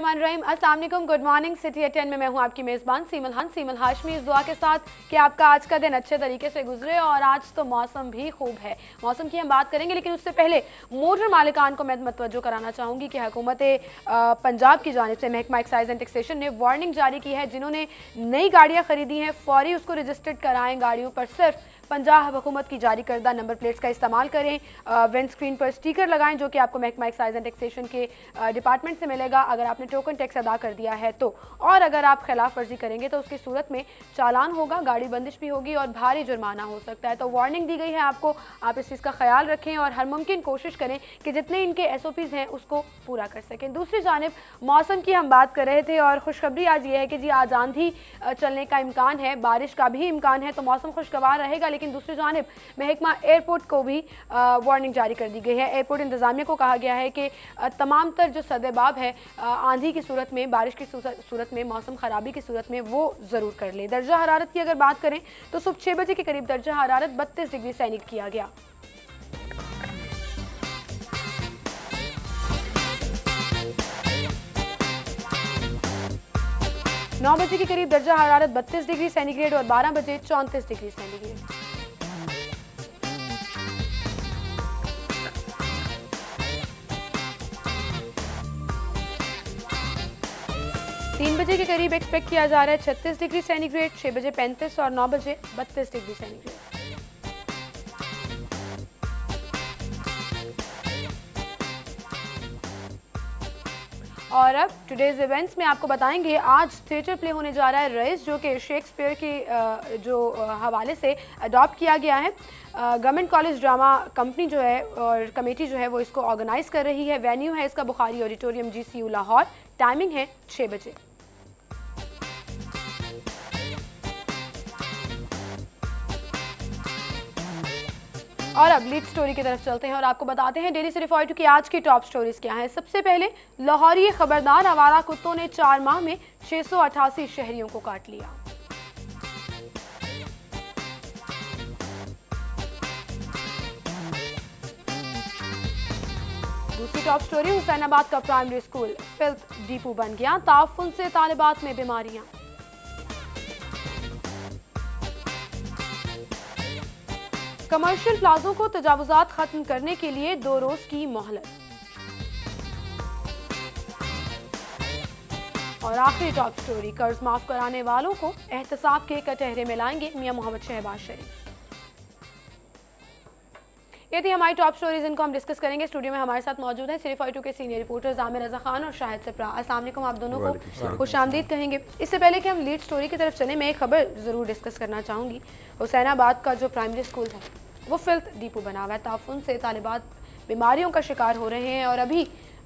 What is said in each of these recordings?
बिस्मिल्लाहिर्रहमानिर्रहीम। अस्सलाम वालेकुम, गुड मॉर्निंग। सिटी एट 10 में मैं हूं आपकी मेज़बान सीमल हाशमी, इस दुआ के साथ कि आपका आज का दिन अच्छे तरीके से गुजरे। और आज तो मौसम भी खूब है, मौसम की हम बात करेंगे, लेकिन उससे पहले मोटर मालिकान को मैं मतवज्जो कराना चाहूँगी कि हुकूमत पंजाब की जानिब से महकमा एक्साइज एंड टैक्सेशन ने वार्निंग जारी की है। जिन्होंने नई गाड़ियाँ खरीदी हैं फौरी उसको रजिस्टर्ड कराएँ। गाड़ियों पर सिर्फ पंजाब हुकूमत की जारी करदा नंबर प्लेट्स का इस्तेमाल करें। विंड स्क्रीन पर स्टिकर लगाएं जो कि आपको महकमा एक्साइज एंड टैक्सेशन के डिपार्टमेंट से मिलेगा अगर आपने टोकन टैक्स अदा कर दिया है तो। और अगर आप खिलाफ वर्जी करेंगे तो उसकी सूरत में चालान होगा, गाड़ी बंदिश भी होगी और भारी जुर्माना हो सकता है। तो वार्निंग दी गई है आपको, आप इस चीज़ का ख्याल रखें और हर मुमकिन कोशिश करें कि जितने इनके SOPs हैं उसको पूरा कर सकें। दूसरी जानिब मौसम की हम बात कर रहे थे और खुशखबरी आज ये है कि जी आज आंधी चलने का इम्कान है, बारिश का भी इम्कान है, तो मौसम खुशगवार रहेगा। लेकिन दूसरी जानिब महकमा एयरपोर्ट को भी वार्निंग जारी कर दी गई है। एयरपोर्ट इंतजामिया को कहा गया है कि तमाम तर जो सदेबाब है आंधी की सूरत में, बारिश की सूरत में, मौसम ख़राबी की सूरत में वो ज़रूर कर ले। दर्जा हरारत की अगर बात करें तो सुबह 6 बजे के करीब दर्जा हरारत 32 डिग्री सेंटीग्रेड किया गया। नौ बजे के करीब दर्जा हरारत 32 डिग्री सेंटीग्रेड और 12 बजे 34 डिग्री सेंटीग्रेड। तीन बजे के करीब एक्सपेक्ट किया जा रहा है 36 डिग्री सेंटीग्रेड, 6 बजे 35 और 9 बजे 32 डिग्री सेंटीग्रेड। और अब टुडेज इवेंट्स में आपको बताएंगे आज थिएटर प्ले होने जा रहा है रईस, जो कि शेक्सपियर के जो हवाले से अडॉप्ट किया गया है। गवर्नमेंट कॉलेज ड्रामा कंपनी जो है और कमेटी जो है वो इसको ऑर्गेनाइज कर रही है। वेन्यू है इसका Bukhari auditorium GCU Lahore. Timing है 6 बजे। और अब लीड स्टोरी की तरफ चलते हैं और आपको बताते हैं डेली से 42 की आज की टॉप स्टोरीज क्या हैं। सबसे पहले लाहौरी खबरदार, आवारा कुत्तों ने 4 माह में 688 शहरियों को काट लिया। दूसरी टॉप स्टोरी, हुसैनाबाद का प्राइमरी स्कूल फिल्थ डिपो बन गया, ताउफुन से तालिबात में बीमारियां। कमर्शियल प्लाजों को तजावुजात खत्म करने के लिए 2 रोज की मोहलत। और आखिरी टॉप स्टोरी, कर्ज माफ कराने वालों को एहतसाब के कटहरे में लाएंगे मियां मोहम्मद शहबाज शरीफ। ये थी हमारी टॉप स्टोरीज, इनको हम डिस्कस करेंगे। स्टूडियो में हमारे साथ मौजूद हैं सिटी 42 के सीनियर रिपोर्टर्स आमिर रजा खान और शाहिद सिप्रा। अस्सलाम वालेकुम, आप दोनों को खुशामदीद कहेंगे। इससे पहले कि हम लीड स्टोरी की तरफ चलें, मैं एक खबर ज़रूर डिस्कस करना चाहूँगी। हुसैनाबाद का जो प्राइमरी स्कूल है वो फिल्थ डिपो बना हुआ है, ताउफुन से तालिबात बीमारियों का शिकार हो रहे हैं। और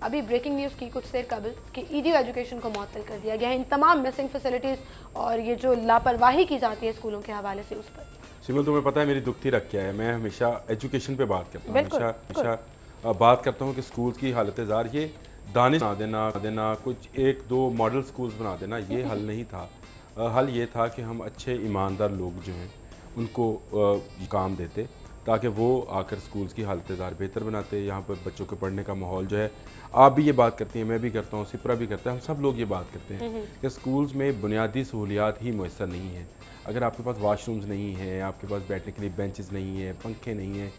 अभी ब्रेकिंग न्यूज़ की कुछ देर कबल कि EDU एजुकेशन को मुअत्तल कर दिया गया है। इन तमाम मिसिंग फैसिलिटीज़ और ये जो लापरवाही की जाती है स्कूलों के हवाले से, उस पर सिमल तुम्हें पता है मेरी दुखती रख क्या है। मैं हमेशा एजुकेशन पे बात करता हूँ, हमेशा बात करता हूँ कि स्कूल की हालत जार, ये दानिश बना देना कुछ 1-2 मॉडल स्कूल्स बना देना ये हल नहीं था। हल ये था कि हम अच्छे ईमानदार लोग जो हैं उनको काम देते ताकि वो आकर स्कूल्स की हालत जार बेहतर बनाते। यहाँ पर बच्चों के पढ़ने का माहौल जो है, आप भी ये बात करती हैं, मैं भी करता हूँ, सिप्रा भी करता है, हम सब लोग ये बात करते हैं कि स्कूल्स में बुनियादी सहूलियात ही मुयसर नहीं है। अगर आपके पास वाशरूम्स नहीं है, आपके पास बैठने के लिए बेंचेस नहीं है, पंखे नहीं है,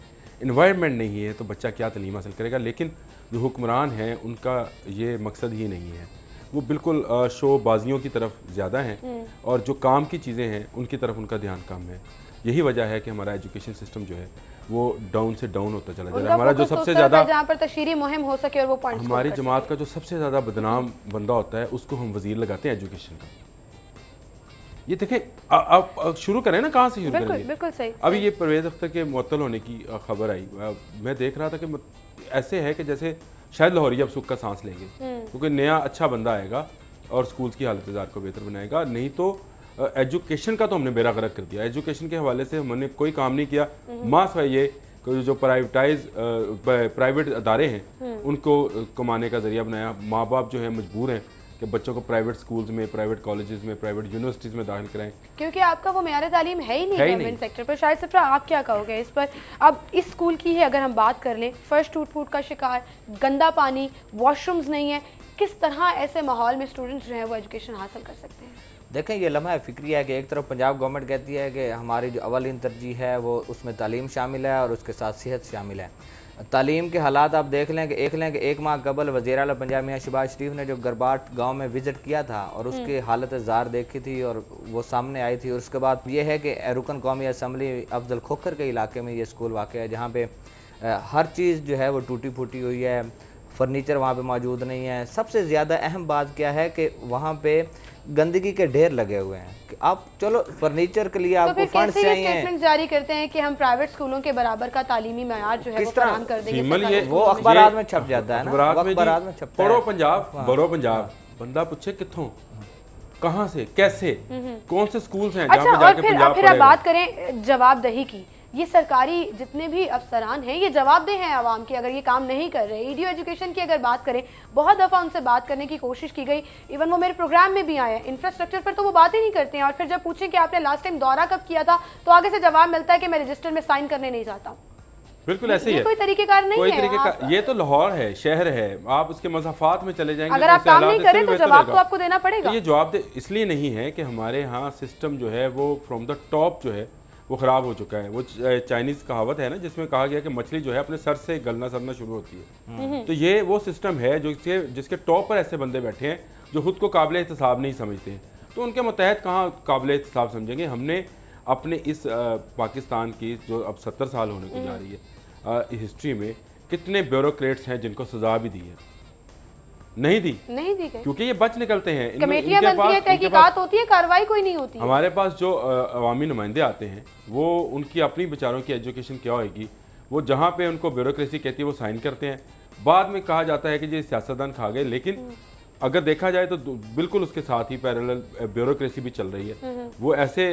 इन्वायरमेंट नहीं है, तो बच्चा क्या तालीम हासिल करेगा। लेकिन जो हुक्मरान हैं उनका ये मकसद ही नहीं है, वो बिल्कुल शोबाजियों की तरफ ज़्यादा हैं और जो काम की चीज़ें हैं उनकी तरफ उनका ध्यान कम है। यही वजह है कि हमारा एजुकेशन सिस्टम जो है वो डाउन से डाउन होता चला जा रहा है। हमारा जो सबसे ज़्यादा जहाँ पर तशहीरी मुहिम हो सके और वो पॉइंट्स हमारी जमात का जो सबसे ज़्यादा बदनाम बंदा होता है उसको हम वजीर लगाते हैं एजुकेशन का। ये देखें, आप शुरू करें ना, कहाँ से शुरू करेंगे? बिल्कुल सही। अभी ये परवेज़ अख्तर के मुअत्तल होने की खबर आई, मैं देख रहा था कि ऐसे है कि जैसे शायद लाहौरी अब सुख का सांस लेंगे, क्योंकि नया अच्छा बंदा आएगा और स्कूल्स की हालत जार को बेहतर बनाएगा। नहीं तो एजुकेशन का तो हमने बेड़ा गर्क कर दिया। एजुकेशन के हवाले से हमने कोई काम नहीं किया। मास है ये जो प्राइवेट अदारे हैं उनको कमाने का जरिया बनाया। माँ बाप जो है मजबूर हैं कि बच्चों को प्राइवेट स्कूल्स में, प्राइवेट कॉलेजेस में, प्राइवेट यूनिवर्सिटीज़ में दाखिल कराएं, क्योंकि आपका वो मेयार तालीम है ही नहीं गवर्नमेंट सेक्टर पर। शायद सिर्फ आप क्या कहोगे इस पर? अब इस स्कूल की ही अगर हम बात कर लें, फर्स्ट टूट फूट का शिकार, गंदा पानी, वॉशरूम्स नहीं है, किस तरह ऐसे माहौल में स्टूडेंट्स जो है वो एजुकेशन हासिल कर सकते हैं? देखें, ये लम्हा फिक्रिया है कि एक तरफ पंजाब गवर्नमेंट कहती है कि हमारी जो अव्वल तरजीह है वो उसमें तालीम शामिल है और उसके साथ सेहत शामिल है। तालीम के हालात आप देख लें कि एक माह कबल वज़ीर आला पंजाब मियां शहबाज शरीफ ने जो गरबाट गांव में विज़िट किया था और उसकी हालत ज़ार देखी थी और वो सामने आई थी। और उसके बाद ये है कि रुकन कौमी असम्बली अफजल खोखर के इलाके में ये स्कूल वाक़ है, जहाँ पे हर चीज़ जो है वो टूटी फूटी हुई है, फर्नीचर वहाँ पे मौजूद नहीं है। सबसे ज़्यादा अहम बात क्या है कि वहाँ पे गंदगी के ढेर लगे हुए हैं। आप चलो फर्नीचर के लिए आपको फंड्स चाहिए, स्टेटमेंट जारी करते हैं कि हम प्राइवेट स्कूलों के बराबर का तालीमी मयार जो है वो फराहम कर देंगे। वो अखबारात में छप जाता है ना, अखबारात में छपता है। बड़ो पंजाब बंदा पूछे कित्थों, कहाँ से, कैसे, कौन से स्कूल्स हैं जहाँ पे जाके पंजाब फिर बात करें जवाबदेही की, ये सरकारी जितने भी अफसरान हैं ये जवाबदेह हैं आवाम के अगर ये काम नहीं कर रहे। ईडीओ एजुकेशन की अगर बात करें, बहुत दफ़ा उनसे बात करने की कोशिश की गई, इवन वो मेरे प्रोग्राम में भी आए हैं, इंफ्रास्ट्रक्चर पर तो वो बात ही नहीं करते हैं। और फिर जब पूछें कि आपने लास्ट टाइम दौरा कब किया था तो आगे से जवाब मिलता है कि मैं रजिस्टर में साइन करने नहीं जाता हूँ। बिल्कुल ऐसे ही है, कोई तरीकेकार नहीं है। ये तो लाहौर है, शहर है, आप उसके मज़ाफ़ात में चले जाएंगे, अगर आप काम नहीं करें तो जवाब तो आपको देना पड़ेगा। ये जवाब इसलिए नहीं है कि हमारे यहाँ सिस्टम जो है वो फ्रॉम द टॉप जो है वो ख़राब हो चुका है। वो चाइनीज़ कहावत है ना जिसमें कहा गया कि मछली जो है अपने सर से गलना सरना शुरू होती है। तो ये वो सिस्टम है जो जिसके टॉप पर ऐसे बंदे बैठे हैं जो खुद को काबिल एहतसाब नहीं समझते, तो उनके मुतहत कहाँ काबिल एहतसाब समझेंगे। हमने अपने इस पाकिस्तान की जो अब 70 साल होने को जा रही है हिस्ट्री में कितने ब्यूरोक्रेट्स हैं जिनको सज़ा भी दी है, नहीं दी क्योंकि ये बच निकलते हैं, कमेटियां बनती हैं, तहकीकात होती है, कार्रवाई कोई नहीं होती। हमारे पास जो अवामी नुमाइंदे आते हैं वो उनकी अपनी बेचारों की एजुकेशन क्या होगी, वो जहाँ पे उनको ब्यूरोक्रेसी कहती है वो साइन करते हैं, बाद में कहा जाता है कि ये सियासतदान खा गए, लेकिन अगर देखा जाए तो बिल्कुल उसके साथ ही पैरेलल ब्यूरोक्रेसी भी चल रही है। वो ऐसे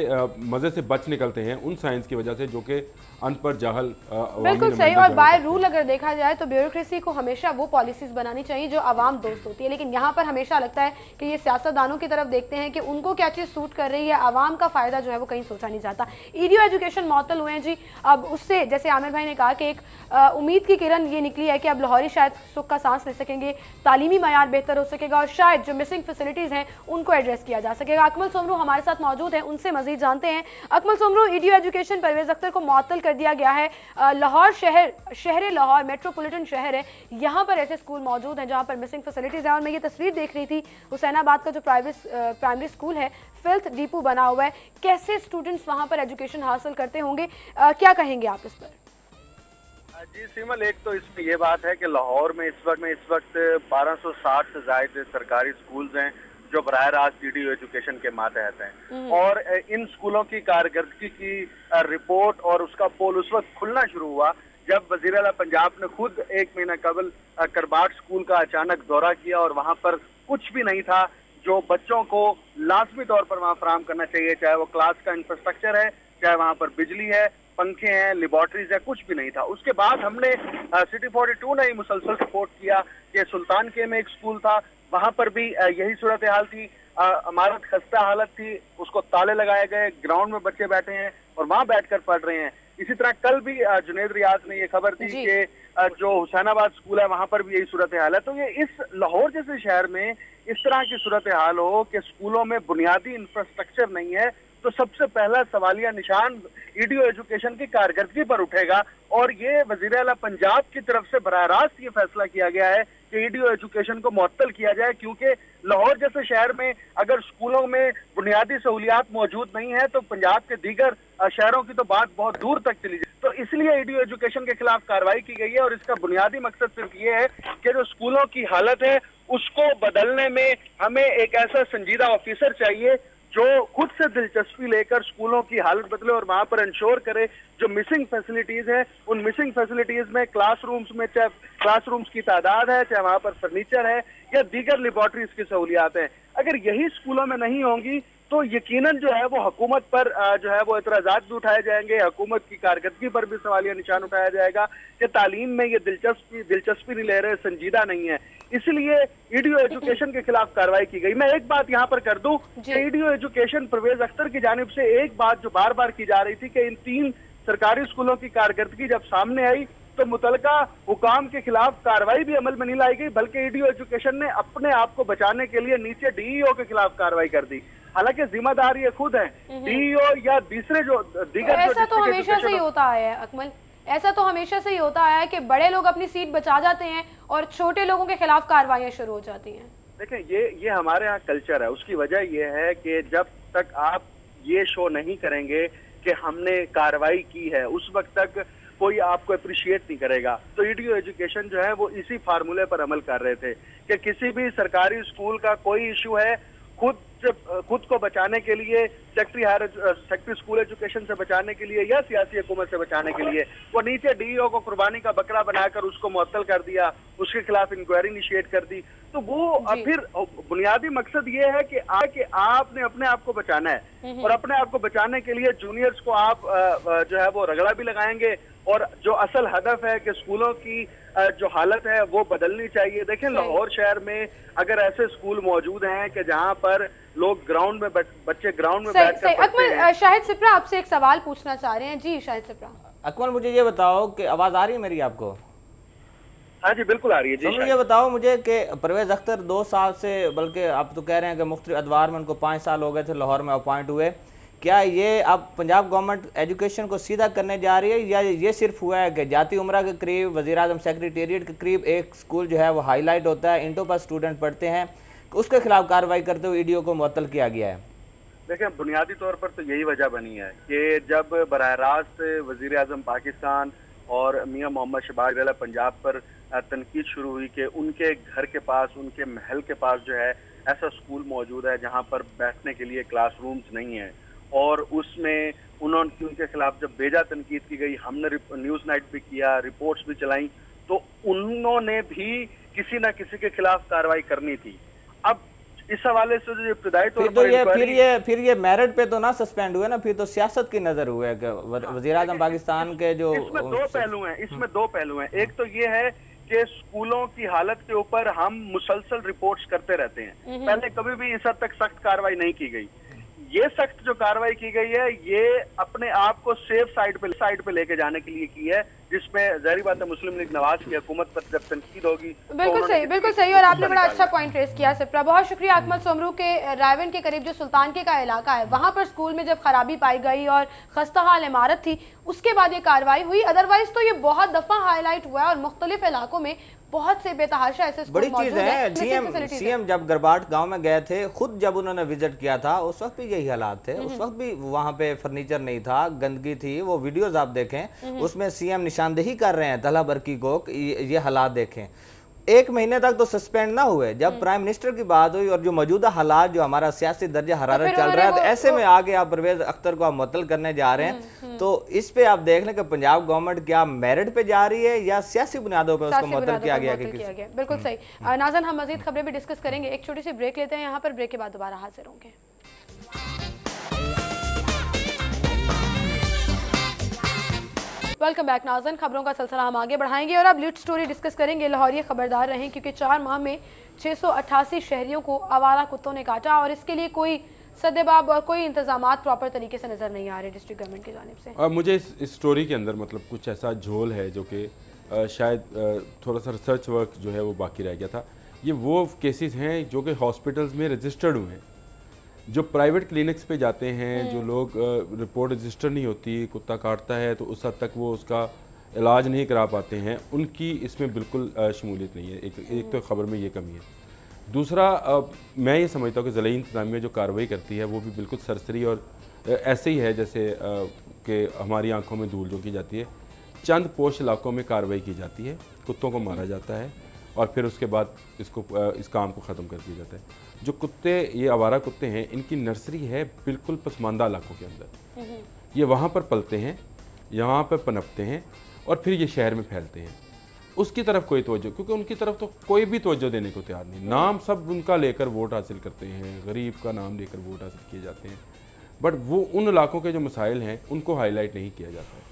मजे से बच निकलते हैं उन साइंस की वजह से जो कि अनपढ़ जाहल। बिल्कुल सही। और बाय रूल अगर देखा जाए तो ब्यूरोक्रेसी को हमेशा वो पॉलिसीज बनानी चाहिए जो आवाम दोस्त होती है, लेकिन यहाँ पर हमेशा लगता है कि ये सियासतदानों की तरफ देखते हैं कि उनको क्या चीज़ सूट कर रही है, आवाम का फायदा जो है वो कहीं सोचा नहीं जाता। ईडीओ एजुकेशन मअतल हुए हैं जी, अब उससे जैसे आमिर भाई ने कहा कि एक उम्मीद की किरण ये निकली है कि अब लाहौरी शायद सुख का सांस ले सकेंगे, तालीमी मयार बेहतर हो सकेगा और शायद जो मिसिंग फैसिलिटीज़ हैं उनको एड्रेस किया जा सकेगा। अकमल सोमरू हमारे साथ मौजूद हैं, उनसे मजीद जानते हैं। अकमल सोमरू, ईडीओ एजुकेशन परवेज अख्तर को मुअत्तल कर दिया गया है। लाहौर शहर लाहौर मेट्रोपॉलिटन शहर है, यहाँ पर ऐसे स्कूल मौजूद हैं जहाँ पर मिसिंग फैसिलिटीज़ हैं। और मैं ये तस्वीर देख रही थी, हुसैनाबाद का जो प्राइमरी स्कूल है फिल्थ डिपो बना हुआ है, कैसे स्टूडेंट्स वहाँ पर एजुकेशन हासिल करते होंगे, क्या कहेंगे आप इस पर? जी सिमल, एक तो इसमें ये बात है कि लाहौर में इस वक्त 1260 से ज्यादा सरकारी स्कूल्स हैं जो बराह रास्त ईडीओ एजुकेशन के मातहत हैं, और इन स्कूलों की कारकर्दगी की रिपोर्ट और उसका पोल उस वक्त खुलना शुरू हुआ जब वज़ीर आला पंजाब ने खुद 1 महीना कबल करबाट स्कूल का अचानक दौरा किया और वहाँ पर कुछ भी नहीं था जो बच्चों को लाजमी तौर पर वहाँ फराहम करना चाहिए, चाहे वो क्लास का इंफ्रास्ट्रक्चर है, चाहे वहाँ पर बिजली है, पंखे हैं, लेबॉर्ट्रीज है, कुछ भी नहीं था। उसके बाद हमने सिटी 42 ने ही मुसलसल रिपोर्ट किया कि सुल्तान के में एक स्कूल था, वहां पर भी यही सूरत हाल थी, इमारत खस्ता हालत थी, उसको ताले लगाए गए, ग्राउंड में बच्चे बैठे हैं और वहां बैठकर पढ़ रहे हैं। इसी तरह कल भी जुनैद रियाज ने ये खबर दी कि जो हुसैनाबाद स्कूल है वहां पर भी यही सूरत हाल है। तो ये इस लाहौर जैसे शहर में इस तरह की सूरत हाल हो कि स्कूलों में बुनियादी इंफ्रास्ट्रक्चर नहीं है, तो सबसे पहला सवालिया निशान ईडीओ एजुकेशन की कारकर्दगी पर उठेगा। और ये वज़ीर आला पंजाब की तरफ से बराह रास्त ये फैसला किया गया है कि ईडीओ एजुकेशन को मुअत्तल किया जाए, क्योंकि लाहौर जैसे शहर में अगर स्कूलों में बुनियादी सहूलियात मौजूद नहीं है तो पंजाब के दीगर शहरों की तो बात बहुत दूर तक चली जाए। तो इसलिए ईडीओ एजुकेशन के खिलाफ कार्रवाई की गई है और इसका बुनियादी मकसद सिर्फ ये है कि जो स्कूलों की हालत है उसको बदलने में हमें एक ऐसा संजीदा ऑफिसर चाहिए जो खुद से दिलचस्पी लेकर स्कूलों की हालत बदले और वहां पर इंश्योर करे जो मिसिंग फैसिलिटीज है उन मिसिंग फैसिलिटीज में क्लासरूम्स में चाहे क्लासरूम्स की तादाद है, चाहे वहां पर फर्नीचर है या दीगर लेबॉर्ट्रीज की सहूलियात है, अगर यही स्कूलों में नहीं होंगी तो यकीनन जो है वो हुकूमत पर जो है वो एतराजात भी उठाए जाएंगे, हुकूमत की कारकर्दगी पर भी सवालिया निशान उठाया जाएगा कि तालीम में ये दिलचस्पी नहीं ले रहे, संजीदा नहीं है। इसलिए ईडीओ एजुकेशन के खिलाफ कार्रवाई की गई। मैं एक बात यहाँ पर कर दूं कि ईडीओ एजुकेशन परवेज अख्तर की जानिब से एक बात जो बार बार की जा रही थी कि इन 3 सरकारी स्कूलों की कारकर्दगी जब सामने आई तो मुतलका हुकाम के खिलाफ कार्रवाई भी अमल में नहीं लाई गई, बल्कि ईडीओ एजुकेशन ने अपने आप को बचाने के लिए नीचे डीईओ के खिलाफ कार्रवाई कर दी। हालांकि जिम्मेदार ये खुद है, डीईओ या दूसरे जो दीगर ऐसा तो हमेशा से ही होता है अकमल, ऐसा तो हमेशा से ही होता है कि बड़े लोग अपनी सीट बचा जाते हैं और छोटे लोगों के खिलाफ कार्रवाइयां शुरू हो जाती हैं। देखें, ये हमारे यहाँ कल्चर है। उसकी वजह यह है कि जब तक आप ये शो नहीं करेंगे कि हमने कार्रवाई की है, उस वक्त तक कोई आपको अप्रिशिएट नहीं करेगा। तो ईडीओ एजुकेशन जो है वो इसी फार्मूले पर अमल कर रहे थे कि किसी भी सरकारी स्कूल का कोई इशू है, खुद को बचाने के लिए, सेक्रेटरी स्कूल एजुकेशन से बचाने के लिए या सियासी हुकूमत से बचाने के लिए, वो नीचे डीईओ को कुर्बानी का बकरा बनाकर उसको मुअत्तल कर दिया, उसके खिलाफ इंक्वायरी इनिशिएट कर दी। तो वो फिर बुनियादी मकसद ये है कि आपने अपने आप को बचाना है, और अपने आप को बचाने के लिए जूनियर्स को आप जो है वो रगड़ा भी लगाएंगे, और जो असल हदफ है कि स्कूलों की जो हालत है वो बदलनी चाहिए। देखें, लाहौर शहर में अगर ऐसे स्कूल मौजूद हैं कि जहां पर लोग ग्राउंड में बच्चे ग्राउंड में बैठकर पढ़ते हैं। शाहिद सिप्रा आपसे एक सवाल पूछना चाह रहे हैं। जी शाहिद सिप्रा। अकमल, मुझे ये बताओ कि आवाज आ रही है मेरी आपको? हाँ जी, बिल्कुल आ रही है जी। तो ये बताओ मुझे कि परवेज अख्तर 2 साल से, बल्कि आप तो कह रहे हैं कि मुख्तलिफ अदवार में उनको 5 साल हो गए थे लाहौर में अपॉइंट हुए, क्या ये अब पंजाब गवर्नमेंट एजुकेशन को सीधा करने जा रही है, या ये सिर्फ हुआ है कि जाती उमरा के करीब, वज़ीर आज़म सेक्रेटेरिएट के करीब एक स्कूल जो है वो हाईलाइट होता है, इंटो पर स्टूडेंट पढ़ते हैं, उसके खिलाफ कार्रवाई करते हुए ईडीओ को मुअत्तल किया गया है? देखिए, बुनियादी तौर पर तो यही वजह बनी है कि जब बराह रास्त वज़ीर आज़म पाकिस्तान और मियाँ मोहम्मद शहबाज वाला पंजाब पर तनकीद शुरू हुई कि उनके घर के पास, उनके महल के पास जो है ऐसा स्कूल मौजूद है जहाँ पर बैठने के लिए क्लासरूम्स नहीं है, और उसमें उनके खिलाफ जब बेजा तनकीद की गई, हमने न्यूज़ नाइट भी किया, रिपोर्ट्स भी चलाई, तो उन्होंने भी किसी ना किसी के खिलाफ कार्रवाई करनी थी। अब इस हवाले से जो इब्तिदाई तौर पर फिर ये मेरिट पे तो ना सस्पेंड हुए ना, फिर तो सियासत की नजर हुए है कि वज़ीर आज़म पाकिस्तान के जो इसमें दो पहलू हैं। एक तो ये है कि स्कूलों की हालत के ऊपर हम मुसलसल रिपोर्ट्स करते रहते हैं, पहले कभी भी इस हद तक सख्त कार्रवाई नहीं की गई। ये सख्त जो कार्रवाई की गई है ये अपने आप को सेफ साइड पे लेके जाने के लिए की है, जिसमें ज़ाहिर बात है मुस्लिम लीग नवाज की हुकूमत पर जब तनकीद होगी। बिल्कुल सही, और आपने बड़ा अच्छा पॉइंट रेस किया सिप्रा, बहुत शुक्रिया। अकमल सोमरू के रायवन के करीब जो सुल्तानके का इलाका है, वहाँ पर स्कूल में जब खराबी पाई गई और खस्ता हाल इमारत थी, उसके बाद ये कार्रवाई हुई। अदरवाइज तो ये बहुत दफा हाईलाइट हुआ है और मुख्तलिफ इलाकों में बहुत से बेतहाशा ऐसे बड़ी चीज है। सीएम जब गरबाट गांव में गए थे, खुद जब उन्होंने विजिट किया था, उस वक्त भी यही हालात थे। उस वक्त भी वहां पे फर्नीचर नहीं था, गंदगी थी। वो वीडियोस आप देखें, उसमें सीएम निशानदेही कर रहे हैं तलहा बरकी को, ये हालात देखें। 1 महीने तक तो सस्पेंड ना हुए। जब प्राइम मिनिस्टर की बात हुई और जो मौजूदा हालात, जो हमारा सियासी दर्जा हरारत चल रहा है, तो ऐसे में आगे आप परवेज अख्तर को आप मुअत्तल करने जा रहे हैं। तो इस पे आप देख लें कि पंजाब गवर्नमेंट क्या मेरिट पे जा रही है या सियासी बुनियादों पे उसको मुअत्तल किया गया? बिल्कुल सही। नाज़न, हम मजीद खबरें भी डिस्कस करेंगे, एक छोटी सी ब्रेक लेते हैं यहाँ पर, ब्रेक के बाद दोबारा हाजिर होंगे। वेलकम बैक नाज़न, खबरों का सिलसिला हम आगे बढ़ाएंगे और अब लीड स्टोरी डिस्कस करेंगे। लाहौरी खबरदार रहें क्योंकि 4 माह में 688 शहरियों को आवारा कुत्तों ने काटा और इसके लिए कोई सद्देबाब और कोई इंतजाम प्रॉपर तरीके से नजर नहीं आ रहे डिस्ट्रिक्ट गवर्नमेंट की जानिब से। मुझे इस स्टोरी के अंदर मतलब कुछ ऐसा झोल है जो कि शायद थोड़ा सा रिसर्च वर्क जो है वो बाकी रह गया था। ये वो केसेस हैं जो कि हॉस्पिटल्स में रजिस्टर्ड हुए हैं, जो प्राइवेट क्लिनिक्स पे जाते हैं, जो लोग रिपोर्ट रजिस्टर नहीं होती, कुत्ता काटता है तो उस हद तक वो उसका इलाज नहीं करा पाते हैं, उनकी इसमें बिल्कुल शमूलियत नहीं है। एक तो खबर में ये कमी है। दूसरा, मैं ये समझता हूँ कि ज़िला इंतज़ामिया जो कार्रवाई करती है वो भी बिल्कुल सरसरी और ऐसे ही है जैसे कि हमारी आंखों में धूल जो की जाती है। चंद पोश इलाकों में कार्रवाई की जाती है, कुत्तों को मारा जाता है और फिर उसके बाद इस काम को ख़त्म कर दिया जाता है। जो कुत्ते, ये आवारा कुत्ते हैं, इनकी नर्सरी है बिल्कुल पसमानदा इलाकों के अंदर। ये वहाँ पर पलते हैं, यहाँ पर पनपते हैं और फिर ये शहर में फैलते हैं। उसकी तरफ कोई तवज्जो, क्योंकि उनकी तरफ तो कोई भी तवज्जो देने को तैयार नहीं। नाम सब उनका लेकर वोट हासिल करते हैं, गरीब का नाम लेकर वोट हासिल किए जाते हैं, बट वो उन इलाकों के जो मसाइल हैं उनको हाईलाइट नहीं किया जाता है।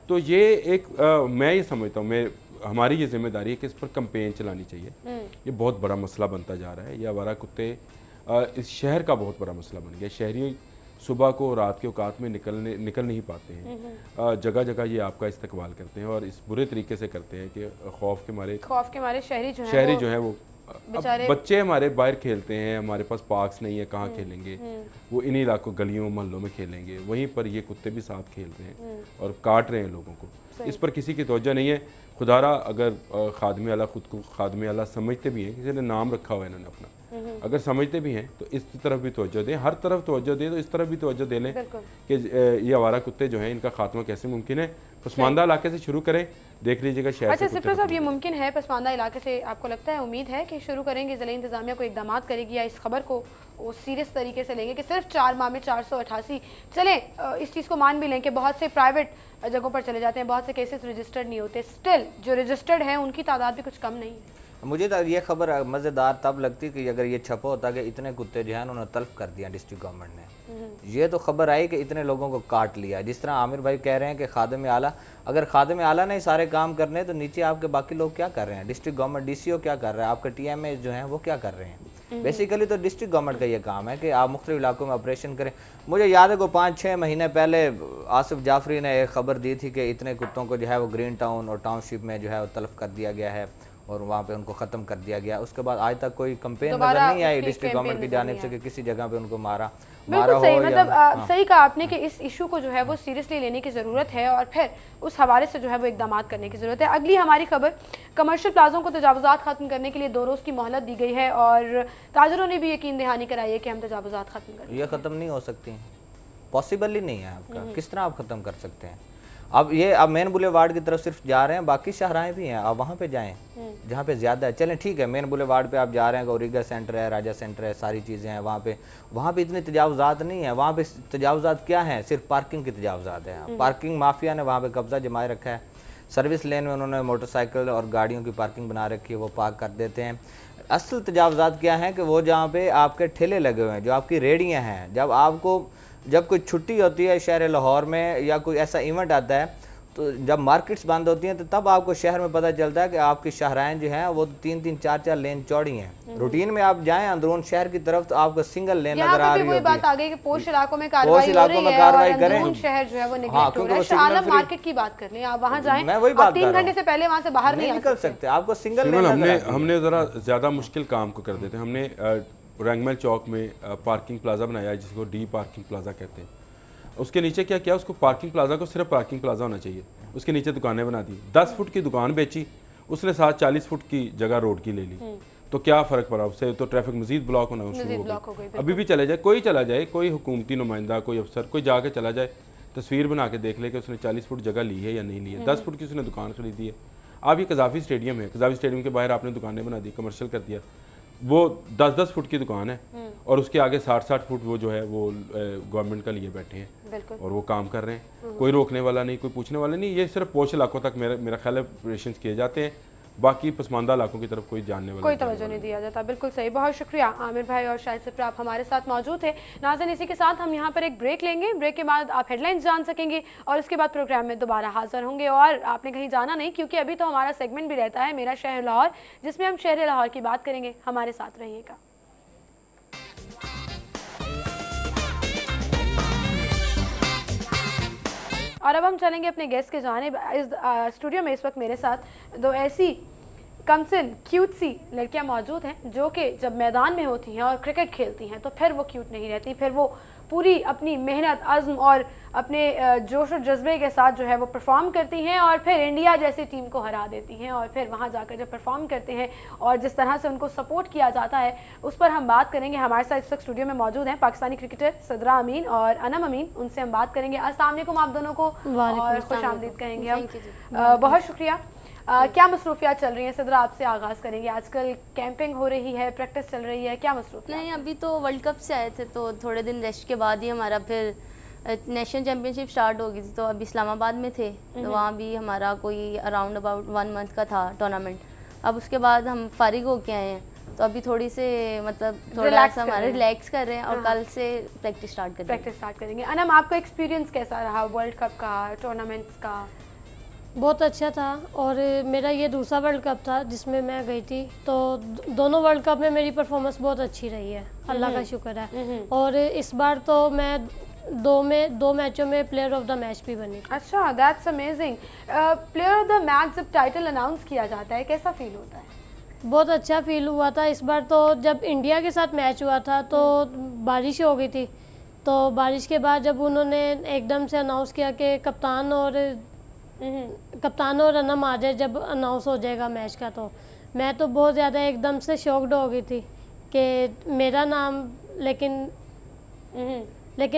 तो ये एक मैं ये समझता हूँ, हमारी ये जिम्मेदारी है कि इस पर कैंपेन चलानी चाहिए। ये बहुत बड़ा मसला बनता जा रहा है। ये आवारा कुत्ते इस शहर का बहुत बड़ा मसला बन गया। शहरी सुबह को रात के औकात में निकल नहीं पाते हैं। जगह जगह ये आपका इस्तेकबाल करते हैं और इस बुरे तरीके से करते हैं कि खौफ के मारे शहरी जो है वो अब बच्चे हमारे बाहर खेलते हैं, हमारे पास पार्क्स नहीं है, कहाँ खेलेंगे, वो इन्हीं इलाकों गलियों मोहल्लों में खेलेंगे, वहीं पर ये कुत्ते भी साथ खेल रहे हैं और काट रहे हैं लोगों को। इस पर किसी की तवज्जो नहीं है। खुदारा अगर खादमे आला खुद को खादमे आला समझते भी हैं, किसी ने नाम रखा हुआ है इन्होंने अपना, अगर समझते भी हैं तो इस तरफ भी तवज्जो दें, हर तरफ तवज्जो दें तो इस तरफ भी तवज्जो दे लें कि ये आवारा कुत्ते जो हैं इनका खात्मा कैसे मुमकिन है। पसमानदा इलाके से शुरू करें, देख लीजिएगा शहर। अच्छा सिप्रा साहब, ये मुमकिन है पसमानदा इलाके से? आपको लगता है, उम्मीद है कि शुरू करेंगे, ज़िला इंतज़ामिया को इक़दाम करेगी या इस खबर को वो सीरियस तरीके से लेंगे कि सिर्फ 4 माह में 488? चलें इस चीज़ को मान भी लें कि बहुत से प्राइवेट जगहों पर चले जाते हैं, बहुत से केसेस रजिस्टर्ड नहीं होते, स्टिल जो रजिस्टर्ड हैं उनकी तादाद भी कुछ कम नहीं है। मुझे तो ये खबर मज़ेदार तब लगती कि अगर ये छपा होता कि इतने कुत्ते जो हैं उन्होंने तल्फ कर दिया डिस्ट्रिक्ट गवर्नमेंट ने। ये तो खबर आई कि इतने लोगों को काट लिया। जिस तरह आमिर भाई कह रहे हैं कि खादिम आला, अगर खादिम आला ने सारे काम करने तो नीचे आपके बाकी लोग क्या कर रहे हैं? डिस्ट्रिक्ट गवर्नमेंट DCO क्या कर रहा है, आपके TMA जो हैं वो क्या कर रहे हैं? बेसिकली तो डिस्ट्रिक्ट गवर्नमेंट का ये काम है कि आप मुख्तलिफ इलाकों में ऑपरेशन करें। मुझे याद है को 5-6 महीने पहले आसिफ जाफरी ने एक खबर दी थी कि इतने कुत्तों को जो है वो ग्रीन टाउन और टाउनशिप में जो है वो तल्फ कर दिया गया है और वहाँ पे उनको ख़त्म कर दिया गया। उसके बाद आज तक कोई कंपेन नजर नहीं आई डिस्ट्रिक्ट गवर्नमेंट की जानिब से कि किसी जगह पे उनको मारा सही, मतलब सही कहा आपने कि इस इशू को जो है वो सीरियसली लेने की ज़रूरत है और फिर उस हवाले से जो है वो इकदाम करने की ज़रूरत है। अगली हमारी खबर, कमर्शियल प्लाजों को तजावुज़ात ख़त्म करने के लिए 2 रोज़ की मोहलत दी गई है और ताजरों ने भी यकीन दहानी कराई है कि हम तजावुज़ात ख़त्म करें। ये ख़त्म नहीं हो सकती, पॉसिबल ही नहीं है आपका, किस तरह आप ख़त्म कर सकते हैं? अब मेन बुलेवार्ड की तरफ सिर्फ जा रहे हैं, बाकी शाहराहें भी हैं, आप वहाँ पे जाएं जहाँ पे ज़्यादा है। चलें ठीक है, मेन बुलेवार्ड पे आप जा रहे हैं, गौरीगा सेंटर है, राजा सेंटर है, सारी चीज़ें हैं वहाँ पे इतने तजावुज़ात नहीं है। वहाँ पे तजावुज़ात क्या हैं? सिर्फ पार्किंग की तजावुज़ात है। पार्किंग माफिया ने वहाँ पे कब्जा जमाए रखा है। सर्विस लेन में उन्होंने मोटरसाइकिल और गाड़ियों की पार्किंग बना रखी है, वो पार्क कर देते हैं। असल तजावुज़ात क्या हैं कि वो जहाँ पे आपके ठेले लगे हुए हैं, जो आपकी रेहड़ियाँ हैं, जब कोई छुट्टी होती है शहर लाहौर में या कोई ऐसा इवेंट आता है, तो जब मार्केट्स बंद होती हैं तो तब आपको शहर में पता चलता है कि आपकी शाहराएं जो हैं वो 3-3, 4-4 लेन चौड़ी हैं। रूटीन में आप जाएं अंदरून शहर की तरफ तो आपको सिंगल लेन नजर आ रही होती है। बात आ गई कि पोश इलाकों में कार्रवाई करें, शहर जो है वो नेगलेक्ट हो रहा है। आलम मार्केट की बात कर लें, आप वहां जाएं, मैं वही बात 3 घंटे से पहले वहां से बाहर नहीं निकल सकते, आपको सिंगल लेन। हमने जरा ज्यादा मुश्किल काम को कर देते हैं। हमने रंगमहल चौक में पार्किंग प्लाजा बनाया है जिसको डी पार्किंग प्लाजा कहते हैं। उसके नीचे क्या किया, उसको पार्किंग प्लाजा को सिर्फ पार्किंग प्लाजा होना चाहिए, उसके नीचे दुकानें बना दी। 10 फुट की दुकान बेची, उसने साथ 40 फुट की जगह रोड की ले ली, तो क्या फ़र्क पड़ा उससे? तो ट्रैफिक मजीद ब्लॉक होना शुरू हो गई। अभी भी चले जाए, कोई चला जाए, कोई हुकूमती नुमाइंदा, कोई अफसर, कोई जाके चला जाए, तस्वीर बना के देख ले कि उसने 40 फुट जगह ली है या नहीं ली है। 10 फुट की उसने दुकान खरीदी है। अब ये कज़ाफ़ी स्टेडियम है, कज़ाफ़ी स्टेडियम के बाहर आपने दुकानें बना दी, कमर्शियल कर दिया। वो 10-10 फुट की दुकान है और उसके आगे 60-60 फुट वो जो है वो गवर्नमेंट का लिए बैठे हैं और वो काम कर रहे हैं। कोई रोकने वाला नहीं, कोई पूछने वाला नहीं। ये सिर्फ पोश इलाकों तक मेरा ख्याल है ऑपरेशन किए जाते हैं, बाकी पसमानदा इलाकों की तरफ कोई जानने वाला, कोई तवज्जो नहीं दिया जाता। बिल्कुल सही, बहुत शुक्रिया आमिर भाई और शाहिद सिप्रा, आप हमारे साथ मौजूद थे। नाज़रीन, इसी के साथ हम यहाँ पर एक ब्रेक लेंगे, ब्रेक के बाद आप हेडलाइंस जान सकेंगे और उसके बाद प्रोग्राम में दोबारा हाजिर होंगे। और आपने कहीं जाना नहीं, क्योंकि अभी तो हमारा सेगमेंट भी रहता है मेरा शहर लाहौर, जिसमें हम शहर लाहौर की बात करेंगे। हमारे साथ रहिएगा। और अब हम चलेंगे अपने गेस्ट के जानिब। इस स्टूडियो में इस वक्त मेरे साथ 2 ऐसी कमसिन क्यूट सी लड़कियां मौजूद हैं जो कि जब मैदान में होती हैं और क्रिकेट खेलती हैं तो फिर वो क्यूट नहीं रहती, फिर वो पूरी अपनी मेहनत, अज़्म और अपने जोश और जज्बे के साथ जो है वो परफॉर्म करती हैं और फिर इंडिया जैसी टीम को हरा देती हैं। और फिर वहाँ जाकर जब परफॉर्म करते हैं और जिस तरह से उनको सपोर्ट किया जाता है, उस पर हम बात करेंगे। हमारे साथ इस वक्त स्टूडियो में मौजूद हैं पाकिस्तानी क्रिकेटर सदरा अमीन और अनम अमीन, उनसे हम बात करेंगे। अस्सलाम वालेकुम आप दोनों को और खुश आमदीद कहेंगे हम। बहुत शुक्रिया। क्या मसरूफियात चल रही हैं? सदरा आपसे आगाज़ करेंगे। आजकल कैंपिंग हो रही है, प्रैक्टिस चल रही है, क्या मसरूफियात? नहीं, अभी तो वर्ल्ड कप से आए थे तो थोड़े दिन रेस्ट के बाद ही हमारा फिर नेशनल चैम्पियनशिप स्टार्ट हो गई थी, तो अभी इस्लामाबाद में थे तो वहाँ भी हमारा कोई अराउंड अबाउट 1 मंथ का था टूर्नामेंट। अब उसके बाद हम फारिग होके आए हैं तो अभी थोड़ी से मतलब थोड़ा सा हमारे रिलैक्स कर रहे हैं और कल से प्रैक्टिस स्टार्ट करेंगे। अनम, आपका एक्सपीरियंस कैसा रहा वर्ल्ड कप का, टूर्नामेंट्स का? बहुत अच्छा था और मेरा ये दूसरा वर्ल्ड कप था जिसमें मैं गई थी, तो दोनों वर्ल्ड कप में मेरी परफॉर्मेंस बहुत अच्छी रही है। अल्लाह का शुक्र है। और इस बार तो मैं दो मैचों में प्लेयर ऑफ द मैच भी बनी। अच्छा, that's amazing. Player of the match जब टाइटल अनाउंस किया जाता है कैसा फील होता है? बहुत अच्छा फील हुआ था। इस बार तो जब इंडिया के साथ मैच हुआ था तो बारिश हो गई थी, तो बारिश के बाद जब उन्होंने एकदम से अनाउंस किया कि कप्तान और रनम आ जाए जब अनाउंस हो जाएगा मैच का, तो मैं तो बहुत ज़्यादा एकदम से शॉक्ड हो गई थी कि मेरा नाम, लेकिन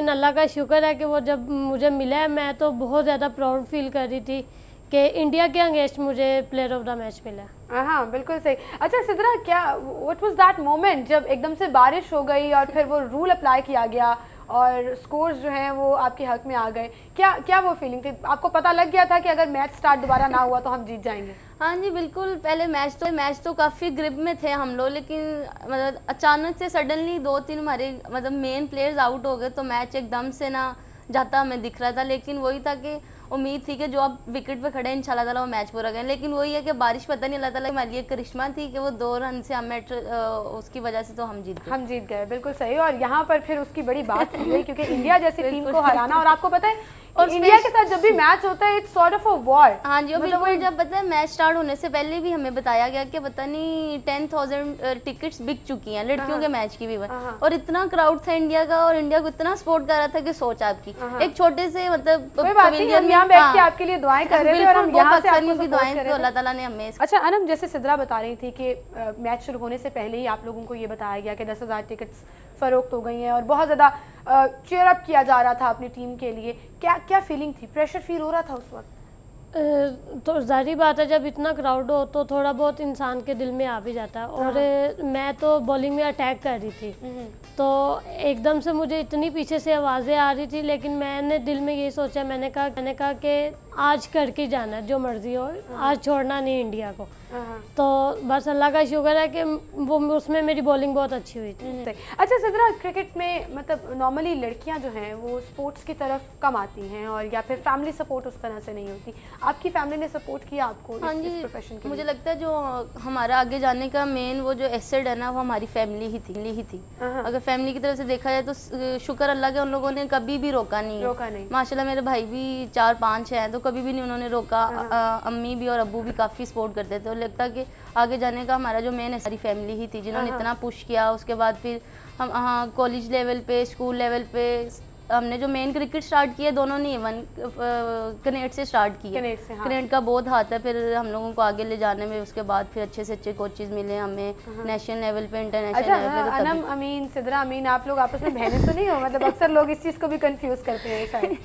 अल्लाह का शुक्र है कि वो जब मुझे मिला है मैं तो बहुत ज़्यादा प्राउड फील कर रही थी कि इंडिया के अगेंस्ट मुझे प्लेयर ऑफ द मैच मिला। हाँ, बिल्कुल सही। अच्छा सिद्रा, क्या व्हाट वाज दैट मोमेंट जब एकदम से बारिश हो गई और फिर वो रूल अप्लाई किया गया और स्कोर्स जो हैं वो आपके हक में आ गए, क्या वो फीलिंग थी? आपको पता लग गया था कि अगर मैच स्टार्ट दोबारा ना हुआ तो हम जीत जाएंगे? हाँ जी बिल्कुल। पहले मैच तो काफ़ी ग्रिप में थे हम लोग, लेकिन मतलब अचानक से सडनली 2-3 हमारे मतलब मेन प्लेयर्स आउट हो गए, तो मैच एकदम से ना जाता हमें दिख रहा था। लेकिन वही था कि उम्मीद थी कि जो आप विकेट पे खड़े हैं इंशाल्लाह ताला वो मैच पूरा करें। लेकिन वही है कि बारिश पता नहीं, अल्लाह ताला हमारे लिए करिश्मा थी कि वो 2 रन से हम उसकी वजह से तो हम जीत गए। बिल्कुल सही। और यहाँ पर फिर उसकी बड़ी बात की गई क्योंकि इंडिया जैसी टीम को हराना, और आपको पता है और इंडिया के साथ जब भी मैच होता है it's sort of a war. हाँ जी, बिल्कुल। जब पता है मैच स्टार्ट होने से पहले भी हमें बताया गया कि पता नहीं 10,000 टिकट्स बिक चुकी हैं लड़कियों के मैच की भी, और इतना क्राउड था इंडिया का, और इंडिया को इतना सपोर्ट कर रहा था कि सोच आपकी एक छोटे से मतलब पवेलियन में बैठ के आपके लिए दुआएं कर रहे थे और हम यहाँ से आपको दुआएं तो अल्लाह ताला ने हमें। अच्छा अनम, जैसे सिद्रा बता रही थी कि मैच शुरू होने से पहले ही आप लोगों को ये बताया गया कि 10,000 टिकट्स फरोख्त हो गई हैं और बहुत ज़्यादा चीयर अप किया जा रहा था अपनी टीम के लिए, क्या फीलिंग थी? प्रेशर फील हो रहा था उस वक्त? तो जाहिर बात है जब इतना क्राउड हो तो थोड़ा बहुत इंसान के दिल में आ भी जाता है। और मैं तो बॉलिंग में अटैक कर रही थी, तो एकदम से मुझे इतनी पीछे से आवाज़ें आ रही थी, लेकिन मैंने दिल में ये सोचा, मैंने कहा कि आज करके जाना जो मर्जी हो, आज छोड़ना नहीं इंडिया को। तो बस अल्लाह का शुक्र है कि वो उसमें मेरी बॉलिंग बहुत अच्छी हुई थी। अच्छा सिद्रा, क्रिकेट में मतलब नॉर्मली लड़कियां जो हैं वो स्पोर्ट्स की तरफ कम आती हैं और या फिर फैमिली सपोर्ट उस तरह से नहीं होती, आपकी फैमिली ने सपोर्ट किया आपको इस प्रोफेशन के लिए? मुझे लगता है जो हमारा आगे जाने का मेन वो जो एसेट है ना वो हमारी फैमिली ही थी। अगर फैमिली की तरफ से देखा जाए तो शुक्र अल्लाह के उन लोगों ने कभी भी रोका नहीं। माशाल्लाह मेरे भाई भी 4-5 हैं तो कभी भी नहीं उन्होंने रोका। अम्मी भी और अब्बू भी काफ़ी सपोर्ट करते थे, और लगता कि आगे जाने का हमारा जो मेन है सारी फैमिली ही थी जिन्होंने इतना पुश किया। उसके बाद फिर हम कॉलेज लेवल पे, स्कूल लेवल पे हमने जो मेन क्रिकेट स्टार्ट किया दोनों ने इवन कनेट से स्टार्ट किया। कनेट का बहुत हाथ है फिर हम लोगों को आगे ले जाने में। उसके बाद फिर अच्छे से अच्छे कोचेस मिले हमें नेशनल लेवल पे, इंटरनेशनल लेवल पे। अनम अमीन, सिद्रा अमीन, आप लोग आपस में बहनें तो नहीं हो? मतलब अक्सर लोग इस चीज़ को भी कंफ्यूज करते हैं शायद।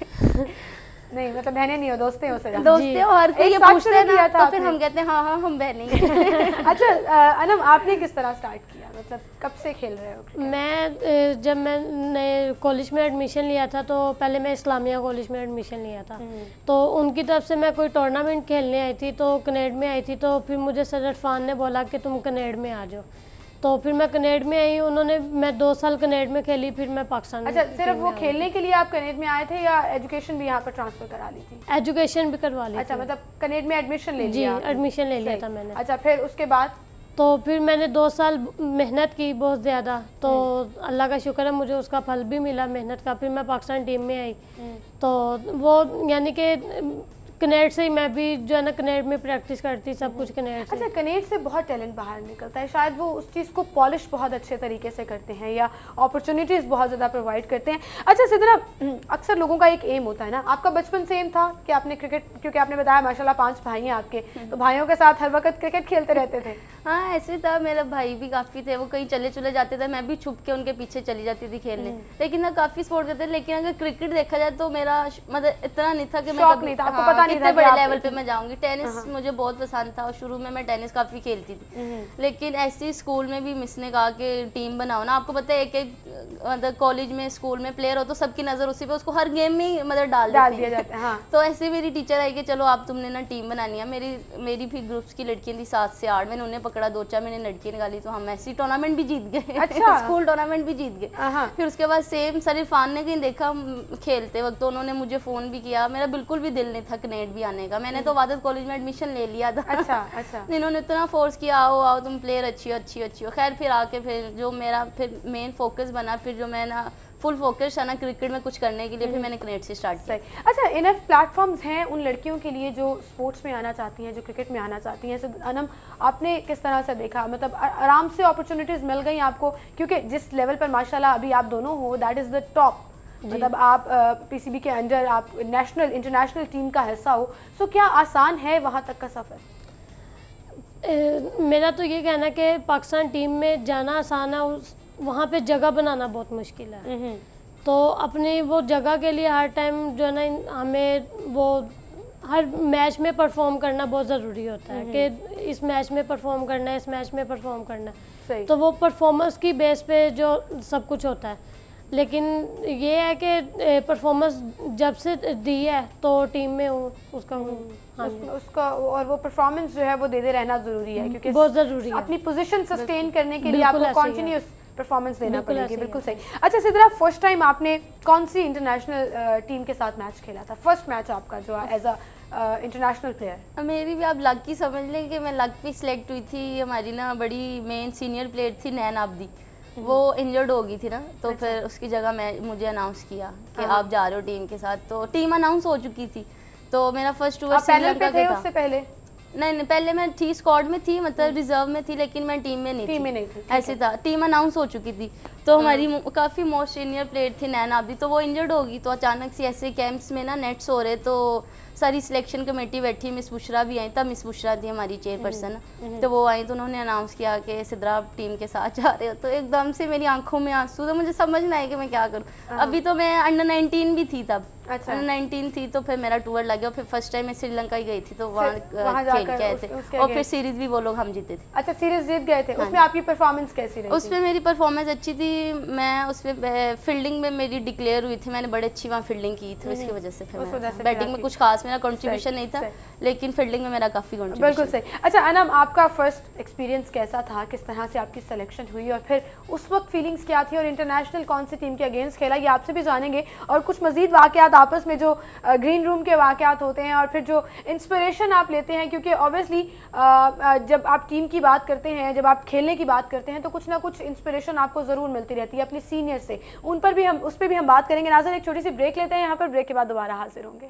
नहीं मतलब बहनें नहीं हो, दोस्तें हो सर? दोस्तें हो, हर कोई ये पूछते हैं ना तो फिर हम कहते हैं हाँ हम बहनें। अच्छा अनम, आपने किस तरह स्टार्ट किया, मतलब कब से खेल रहे हो? मैं जब मैंने कॉलेज में एडमिशन लिया था तो पहले मैं इस्लामिया कॉलेज में एडमिशन लिया था, तो उनकी तरफ से मैं कोई टूर्नामेंट खेलने आई थी तो कनेड में आई थी। तो फिर मुझे सर इरफान ने बोला कि तुम कनेड में आ जाओ, तो फिर मैं कनेड में आई। मैं 2 साल कनेड में खेली, फिर मैं पाकिस्तान में। अच्छा, सिर्फ वो खेलने के लिए आप कनेड में आए थे या एजुकेशन भी यहाँ पर ट्रांसफर करा ली थी? एजुकेशन भी करवा ली। अच्छा, मतलब कनेड में एडमिशन ले लिया? जी, एडमिशन ले लिया था मैंने। अच्छा, फिर उसके बाद? तो फिर मैंने 2 साल मेहनत की बहुत ज़्यादा, तो अल्लाह का शुक्र है मुझे उसका फल भी मिला मेहनत का। फिर मैं पाकिस्तान टीम में आई, तो वो यानी कि कनेड से ही मैं भी जो है ना कनेड में प्रैक्टिस करती, सब कुछ कनेड से। अच्छा, कनेड से बहुत टैलेंट बाहर निकलता है, शायद वो उस चीज़ को पॉलिश बहुत अच्छे तरीके से करते हैं या अपॉर्चुनिटीज़ बहुत ज़्यादा प्रोवाइड करते हैं। अच्छा सिद्रा, अक्सर लोगों का एक एम होता है ना, आपका बचपन सेम था कि आपने क्रिकेट, क्योंकि आपने बताया माशाल्लाह 5 भाई हैं आपके, तो भाइयों के साथ हर वक्त क्रिकेट खेलते रहते थे? हाँ ऐसे था, मेरे भाई भी काफ़ी थे, वो कहीं चले जाते थे, मैं भी छुप के उनके पीछे चली जाती थी खेलने, लेकिन ना काफ़ी सपोर्ट करते थे। लेकिन अगर क्रिकेट देखा जाए तो मेरा मतलब इतना नहीं था कि मैं नहीं था, आपको पता नहीं था बड़े लेवल पे मैं जाऊंगी। टेनिस मुझे बहुत पसंद था और शुरू में मैं टेनिस काफ़ी खेलती थी, लेकिन ऐसे स्कूल में भी मिस ने कहा कि टीम बनाओ ना। आपको पता है एक मतलब कॉलेज में स्कूल में प्लेयर हो तो सबकी नज़र उसी पे, उसको हर गेम में मतलब डाल दिया जाता है। तो ऐसे मेरी टीचर आई कि चलो आप तुमने ना टीम बनानी है। मेरी भी ग्रुप्स की लड़कियाँ थी 7 से 8, मैंने उन्हें पकड़ पकड़ा, 2-4 महीने लड़की निकाली, तो हम ऐसी टूर्नामेंट भी जीत गए। अच्छा। स्कूल टूर्नामेंट भी जीत गए। फिर उसके बाद सेम सर इरफान ने कहीं देखा खेलते वक्त, तो उन्होंने मुझे फ़ोन भी किया। मेरा बिल्कुल भी दिल नहीं था कनेट भी आने का, मैंने तो वादत कॉलेज में एडमिशन ले लिया था। अच्छा। इन्होंने इतना फोर्स किया, आओ आओ तुम प्लेयर अच्छी हो। खैर फिर आके फिर जो मेरा फिर मेन फोकस बना, फिर जो मैं ना फुल फोकस है ना क्रिकेट में कुछ करने के लिए, फिर मैंने कनेट से स्टार्ट किया। अच्छा, इनफ प्लेटफॉर्म्स हैं उन लड़कियों के लिए जो स्पोर्ट्स में आना चाहती हैं, जो क्रिकेट में आना चाहती हैं? अनम, आपने किस तरह से देखा, मतलब आराम से अपॉर्चुनिटीज़ मिल गई आपको? क्योंकि जिस लेवल पर माशाल्लाह अभी आप दोनों हो, दैट इज़ द टॉप, मतलब आप पीसीबी के अंडर, आप नेशनल इंटरनेशनल टीम का हिस्सा हो, सो क्या आसान है वहाँ तक का सफ़र? मेरा तो ये कहना कि पाकिस्तान टीम में जाना आसान है, वहाँ पे जगह बनाना बहुत मुश्किल है। तो अपनी वो जगह के लिए हर टाइम जो है ना हमें वो हर मैच में परफॉर्म करना बहुत ज़रूरी होता है कि इस मैच में परफॉर्म करना है, इस मैच में परफॉर्म करना है। तो वो परफॉर्मेंस की बेस पे जो सब कुछ होता है, लेकिन ये है कि परफॉर्मेंस जब से दी है तो टीम में हूँ उसका उसका और वो परफॉर्मेंस जो है वो देते रहना ज़रूरी है, क्योंकि बहुत ज़रूरी है। अपनी पोजीशन सस्टेन करने के लिए आपको कॉन्टिन्यूस परफॉर्मेंस देना पड़ेगी। बिल्कुल सही। अच्छा सिद्रा, फर्स्ट टाइम आपने कौन सी इंटरनेशनल टीम के साथ मैच खेला था? फर्स्ट मैच आपका जो एज अ इंटरनेशनल प्लेयर? मेरी भी आप लक की समझ लें कि मैं लक पे सिलेक्ट हुई थी। हमारी ना बड़ी मेन सीनियर प्लेयर थी नैन आबदी, वो इंजर्ड हो गई थी ना, तो फिर उसकी जगह मुझे अनाउंस किया कि आप जा रहे हो टीम के साथ। तो टीम अनाउंस हो चुकी थी, तो मेरा फर्स्ट टूर श्रीलंका का था। उससे पहले नहीं, पहले मैं थी स्क्वाड में थी, मतलब रिजर्व में थी, लेकिन मैं टीम में नहीं थी। ऐसे था, टीम अनाउंस हो चुकी थी। तो हमारी काफ़ी मोस्ट सीनियर प्लेयर थी नैन आबदी, तो वो इंजर्ड हो गई। तो अचानक से ऐसे कैंप्स में ना नेट्स हो रहे, तो सारी सिलेक्शन कमेटी बैठी, मिस बुशरा भी आई, तब मिस बुशरा थी हमारी चेयरपर्सन, तो वो आई, तो उन्होंने अनाउंस किया कि सिद्रा आप टीम के साथ जा रहे हो। तो एकदम से मेरी आंखों में आंसू, तो मुझे समझ नहीं आया कि मैं क्या करूँ। अभी तो मैं अंडर 19 भी थी तब। अच्छा। 19 थी, तो फिर मेरा टूर लग गया। फिर फर्स्ट टाइम मैं श्रीलंका ही गई थी, तो वहाँ खेल के आए थे, और फिर सीरीज भी वो लोग हम जीते थे। अच्छा, सीरीज जीत गए थे। उसमें आपकी परफॉर्मेंस कैसी रही? उसमें मेरी परफॉर्मेंस अच्छी थी। मैं उसमें फील्डिंग में मेरी डिक्लेयर हुई थी, मैंने बड़े अच्छी वहाँ फील्डिंग की थी, उसकी वजह से फिर बैटिंग में कुछ खास मेरा कंट्रीब्यूशन नहीं था, लेकिन फील्डिंग में मेरा काफ़ी कंट्रीब्यूशन। बिल्कुल सही। अच्छा अनम, आपका फर्स्ट एक्सपीरियंस कैसा था? किस तरह से आपकी सिलेक्शन हुई, और फिर उस वक्त फीलिंग्स क्या थी, और इंटरनेशनल कौन सी टीम के अगेंस्ट खेला, ये आपसे भी जानेंगे। और कुछ मजीद वाक़यात आपस में जो ग्रीन रूम के वाक़यात होते हैं, और फिर जो इंस्पिरेशन आप लेते हैं, क्योंकि ऑब्वियसली जब आप टीम की बात करते हैं, जब आप खेलने की बात करते हैं, तो कुछ ना कुछ इंस्पिरेशन आपको ज़रूर मिलती रहती है अपने सीनियर से। उस पर भी हम बात करेंगे। नाज़रीन, एक छोटी सी ब्रेक लेते हैं यहाँ पर, ब्रेक के बाद दोबारा हाजिर होंगे।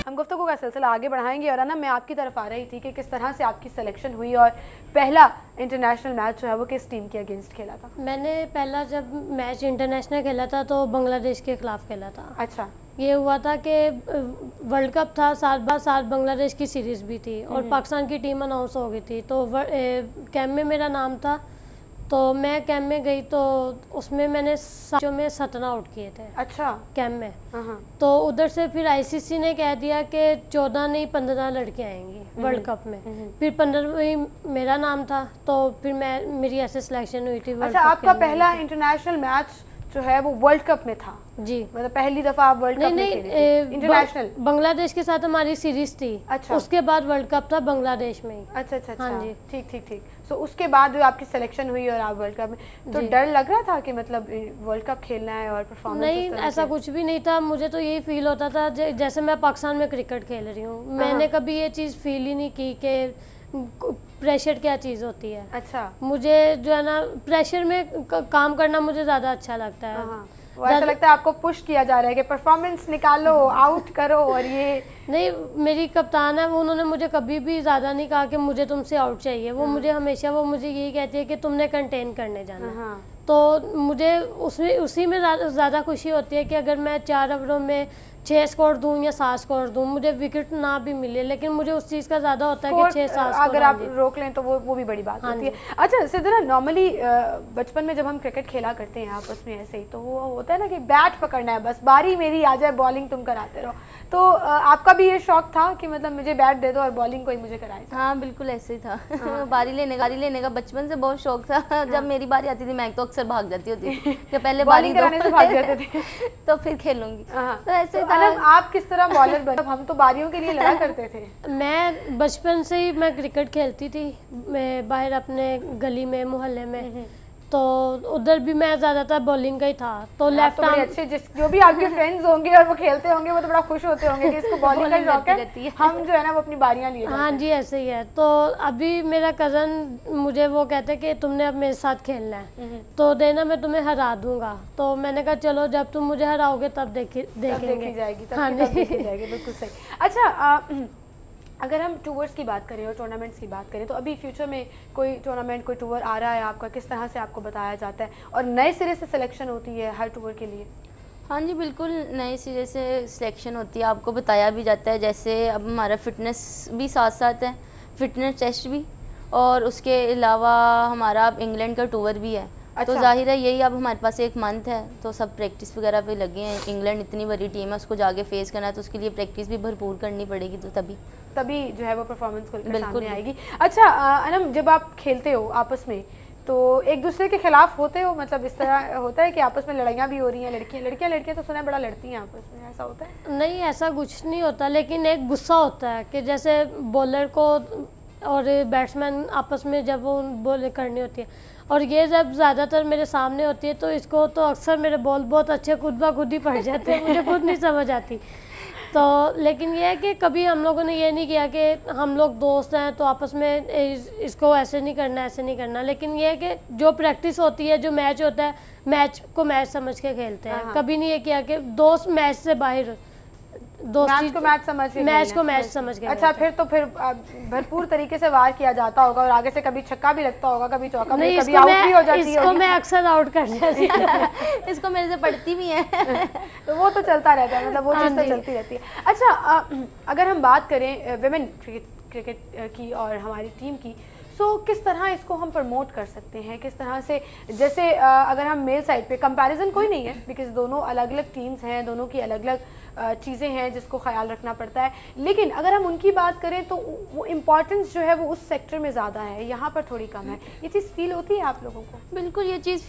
हम गुफ्तगू का सिलसिला आगे बढ़ाएंगे, और ना मैं आपकी तरफ आ रही थी कि किस तरह से आपकी सिलेक्शन हुई, और पहला इंटरनेशनल मैच जो है वो किस टीम के अगेंस्ट खेला था? मैंने पहला जब मैच इंटरनेशनल खेला था तो बांग्लादेश के खिलाफ खेला था। अच्छा। ये हुआ था कि वर्ल्ड कप था, साथ बांग्लादेश की सीरीज़ भी थी, और पाकिस्तान की टीम अनाउंस हो गई थी, तो कैम्प में मेरा नाम था, तो मैं कैम्प में गई, तो उसमें मैंने 17 आउट किए थे। अच्छा। कैम्प में। तो उधर से फिर आईसीसी ने कह दिया कि 14 नहीं 15 लड़कियां आएंगी वर्ल्ड कप में। फिर 15वीं मेरा नाम था, तो फिर मेरी ऐसे सिलेक्शन हुई थी। अच्छा, आपका पहला इंटरनेशनल मैच जो है वो वर्ल्ड कप में था? जी, मतलब पहली दफा आप वर्ल्ड कप में खेले? इंटरनेशनल बांग्लादेश के साथ हमारी सीरीज थी। अच्छा। उसके बाद वर्ल्ड कप था बांग्लादेश में ही। अच्छा। हाँ जी, ठीक। सो उसके बाद जो आपकी सिलेक्शन हुई और आप वर्ल्ड कप में, तो डर लग रहा था कि मतलब वर्ल्ड कप खेलना है और परफॉर्मेंस? नहीं, ऐसा कुछ भी नहीं था। मुझे तो यही फील होता था जैसे मैं पाकिस्तान में क्रिकेट खेल रही हूँ। मैंने कभी ये चीज़ फील ही नहीं की कि प्रेशर क्या चीज़ होती है। अच्छा। मुझे जो है ना प्रेशर में काम करना मुझे ज़्यादा अच्छा लगता है। ऐसा लगता है आपको पुश किया जा रहा है कि परफॉर्मेंस निकालो, आउट करो, और ये नहीं, मेरी कप्तान है, वो उन्होंने मुझे कभी भी ज़्यादा नहीं कहा कि मुझे तुमसे आउट चाहिए। वो मुझे हमेशा यही कहती है कि तुमने कंटेन करने जाना। तो मुझे उसी में ज़्यादा खुशी होती है कि अगर मैं 4 ओवरों में 6 स्कोर दूं या 7 स्कोर दूं, मुझे विकेट ना भी मिले, लेकिन मुझे उस चीज़ का ज़्यादा होता है कि 6-7 अगर आप रोक लें तो वो भी बड़ी बात होती है। अच्छा सिद्रा, नॉर्मली बचपन में जब हम क्रिकेट खेला करते हैं आपस में ऐसे ही, तो वो होता है ना कि बैट पकड़ना है, बस बारी मेरी आ जाए, बॉलिंग तुम कराते रहो। तो आपका भी ये शौक था कि मतलब मुझे बैट दे दो और बॉलिंग कोई मुझे कराए? हाँ बिल्कुल ऐसे ही था। बारी लेने का बचपन से बहुत शौक था। जब मेरी बारी आती थी मैं तो अक्सर भाग जाती होती कि पहले बारी कराने से भाग जाते थे तो फिर खेलूंगी। तो ऐसे था अनम आप किस तरह बॉलर बने? हम तो बारियों के लिए लड़ा करते थे। मैं बचपन से ही मैं क्रिकेट खेलती थी, मैं बाहर अपने गली में मोहल्ले में, तो उधर भी मैं ज़्यादातर बॉलिंग का ही था। तो लेफ्ट आर्म अच्छे जो भी आपके फ्रेंड्स होंगे और वो खेलते होंगे वो तो बड़ा खुश होते होंगे कि इसको बॉलिंग का शौक है, हम जो है ना वो अपनी बारियां लिए। हाँ जी ऐसे ही है। तो अभी मेरा कज़न मुझे वो कहते कि तुमने अब मेरे साथ खेलना है तो देना, मैं तुम्हें हरा दूंगा। तो मैंने कहा चलो जब तुम मुझे हराओगे तब देखेंगे जाएगी। हाँ जी बिल्कुल सही। अच्छा अगर हम टूर्स की बात करें और टूर्नामेंट्स की बात करें तो अभी फ्यूचर में कोई टूर्नामेंट कोई टूर आ रहा है आपका, किस तरह से आपको बताया जाता है और नए सिरे से सिलेक्शन होती है हर टूर के लिए? हाँ जी बिल्कुल, नए सिरे से सिलेक्शन होती है, आपको बताया भी जाता है। जैसे अब हमारा फिटनेस भी साथ साथ है, फिटनेस टेस्ट भी, और उसके अलावा हमारा अब इंग्लैंड का टूर भी है। तो जाहिर है यही अब हमारे पास एक मंथ है तो सब प्रैक्टिस वगैरह पे लगे हैं। इंग्लैंड इतनी बड़ी टीम है, उसको जाके फेस करना है तो उसके लिए प्रैक्टिस भी भरपूर करनी पड़ेगी, तो तभी जो है वो परफॉर्मेंस खुलकर सामने आएगी। अच्छा अनम जब आप खेलते हो आपस में तो एक दूसरे के खिलाफ होते हो, मतलब इस तरह होता है कि आपस में लड़ाइयाँ भी हो रही हैं? लड़कियाँ तो सुना है बड़ा लड़ती हैं आपस में, ऐसा होता है? नहीं ऐसा कुछ नहीं होता, लेकिन एक गुस्सा होता है कि जैसे बॉलर को और बैट्समैन आपस में जब वो बॉल करनी होती है और ये जब ज़्यादातर मेरे सामने होती है तो इसको तो अक्सर मेरे बॉल बहुत अच्छे खुद ब खुद ही पड़ जाते हैं, मुझे खुद नहीं समझ आती। तो लेकिन ये है कि कभी हम लोगों ने ये नहीं किया कि हम लोग दोस्त हैं तो आपस में इसको ऐसे नहीं करना ऐसे नहीं करना, लेकिन ये है कि जो प्रैक्टिस होती है, जो मैच होता है, मैच को मैच समझ के खेलते हैं। कभी नहीं ये किया कि दोस्त मैच से बाहर, मैच को मैच समझ के। अच्छा फिर भरपूर तरीके से वार किया जाता होगा और आगे से कभी छक्का भी लगता होगा, कभी चौका भी, कभी आउट भी हो जाती है। इसको मैं अक्सर आउट कर जाती हूं। इसको मेरे से पढ़ती भी है तो वो तो चलता रहता है, मतलब वो चीज़ तो चलती रहती है। अच्छा अगर हम बात करें विमेन क्रिकेट की और हमारी टीम की, सो किस तरह इसको हम प्रमोट कर सकते हैं, किस तरह से? जैसे अगर हम मेल साइड पे कंपैरिजन कोई नहीं है बिकॉज दोनों अलग अलग टीम्स हैं, दोनों की अलग अलग चीज़ें हैं जिसको ख्याल रखना पड़ता है, लेकिन अगर हम उनकी बात करें तो वो इम्पॉर्टेंस जो है वो उस सेक्टर में ज़्यादा है, यहाँ पर थोड़ी कम है। ये चीज़ फील होती है आप लोगों को? बिल्कुल ये चीज़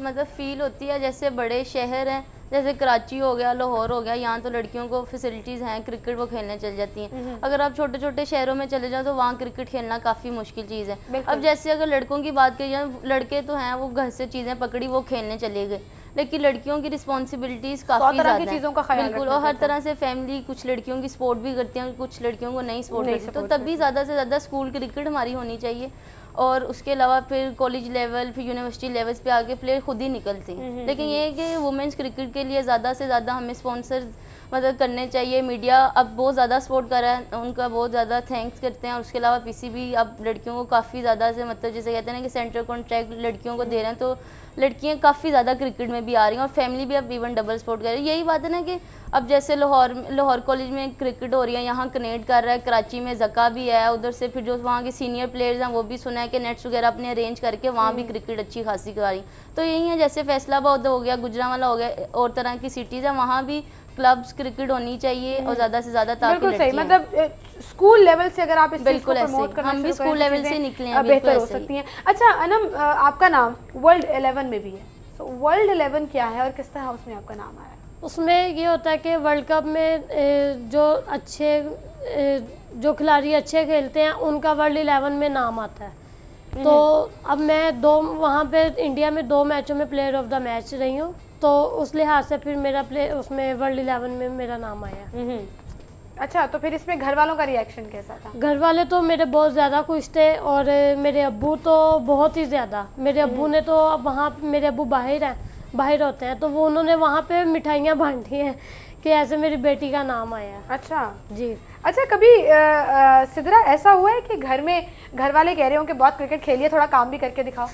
मतलब फील होती है। जैसे बड़े शहर हैं, जैसे कराची हो गया, लाहौर हो गया, यहाँ तो लड़कियों को फैसिलिटीज़ हैं, क्रिकेट वो खेलने चल जाती हैं। अगर आप छोटे छोटे शहरों में चले जाओ तो वहाँ क्रिकेट खेलना काफ़ी मुश्किल चीज़ है। अब जैसे अगर लड़कों की बात करिए, लड़के तो हैं वो घर से चीज़ें पकड़ी वो खेलने चले गए, लेकिन लड़कियों की रिस्पॉन्सिबिलिटीज़ काफ़ी ज़्यादा है। बिल्कुल, और हर तरह से फैमिली कुछ लड़कियों की सपोर्ट भी करती हैं, कुछ लड़कियों को नहीं सपोर्ट करती, तो तभी ज़्यादा से ज़्यादा स्कूल क्रिकेट हमारी होनी चाहिए। और उसके अलावा फिर कॉलेज लेवल, फिर यूनिवर्सिटी लेवल्स पे आगे प्लेयर खुद ही निकलते हैं। लेकिन ये है कि वुमेंस क्रिकेट के लिए ज़्यादा से ज़्यादा हमें स्पॉन्सर मतलब करने चाहिए। मीडिया अब बहुत ज़्यादा सपोर्ट कर रहा है, उनका बहुत ज़्यादा थैंक्स करते हैं। और उसके अलावा पीसीबी अब लड़कियों को काफ़ी ज़्यादा से मतलब जैसे कहते हैं ना कि सेंट्रल कॉन्ट्रैक्ट लड़कियों को दे रहे हैं, तो लड़कियां काफ़ी ज़्यादा क्रिकेट में भी आ रही हैं और फैमिली भी अब इवन डबल सपोर्ट कर रही है। यही बात है ना कि अब जैसे लाहौर कॉलेज में क्रिकेट हो रही है, यहाँ कनेक्ट कर रहा है, कराची में जका भी है, उधर से फिर जो वहाँ के सीनियर प्लेयर्स हैं वो भी सुना है कि नेट्स वगैरह अपने अरेंज करके वहाँ भी क्रिकेट अच्छी खासी करा रही। तो यही है, जैसे फैसलाबाद हो गया, गुजरांवाला हो गया, और तरह की सिटीज़ है, वहाँ भी क्लब्स क्रिकेट होनी चाहिए और ज़्यादा से ज़्यादा। बिल्कुल सही, मतलब स्कूल लेवल से अगर आप इस चीज़ को प्रमोट करना हम भी स्कूल लेवल से निकले हैं, बेहतर हो सकती हैं। अच्छा अनम, आपका नाम वर्ल्ड 11 में भी है, तो वर्ल्ड 11 क्या है और किस तरह उसमें आपका नाम आया? उसमें ये होता है कि वर्ल्ड कप में जो खिलाड़ी अच्छे खेलते हैं उनका वर्ल्ड 11 में नाम आता है। तो अब मैं वहाँ पे इंडिया में 2 मैचों में प्लेयर ऑफ द मैच रही हूँ, तो उस लिहाज से फिर मेरा उसमें वर्ल्ड 11 में मेरा नाम आया। अच्छा, तो फिर इसमें घर वालों का रिएक्शन कैसा था? घर वाले तो मेरे बहुत ज़्यादा खुश थे और मेरे अब्बू तो बहुत ही ज़्यादा। मेरे अब्बू ने तो अब वहाँ मेरे अब्बू बाहर होते हैं, तो वो उन्होंने वहाँ पे मिठाइयाँ बांटी हैं कि ऐसे मेरी बेटी का नाम आया। अच्छा जी। अच्छा, कभी सिद्रा ऐसा हुआ है कि घर वाले कह रहे हो कि बहुत क्रिकेट खेलिए, थोड़ा काम भी करके दिखाओ?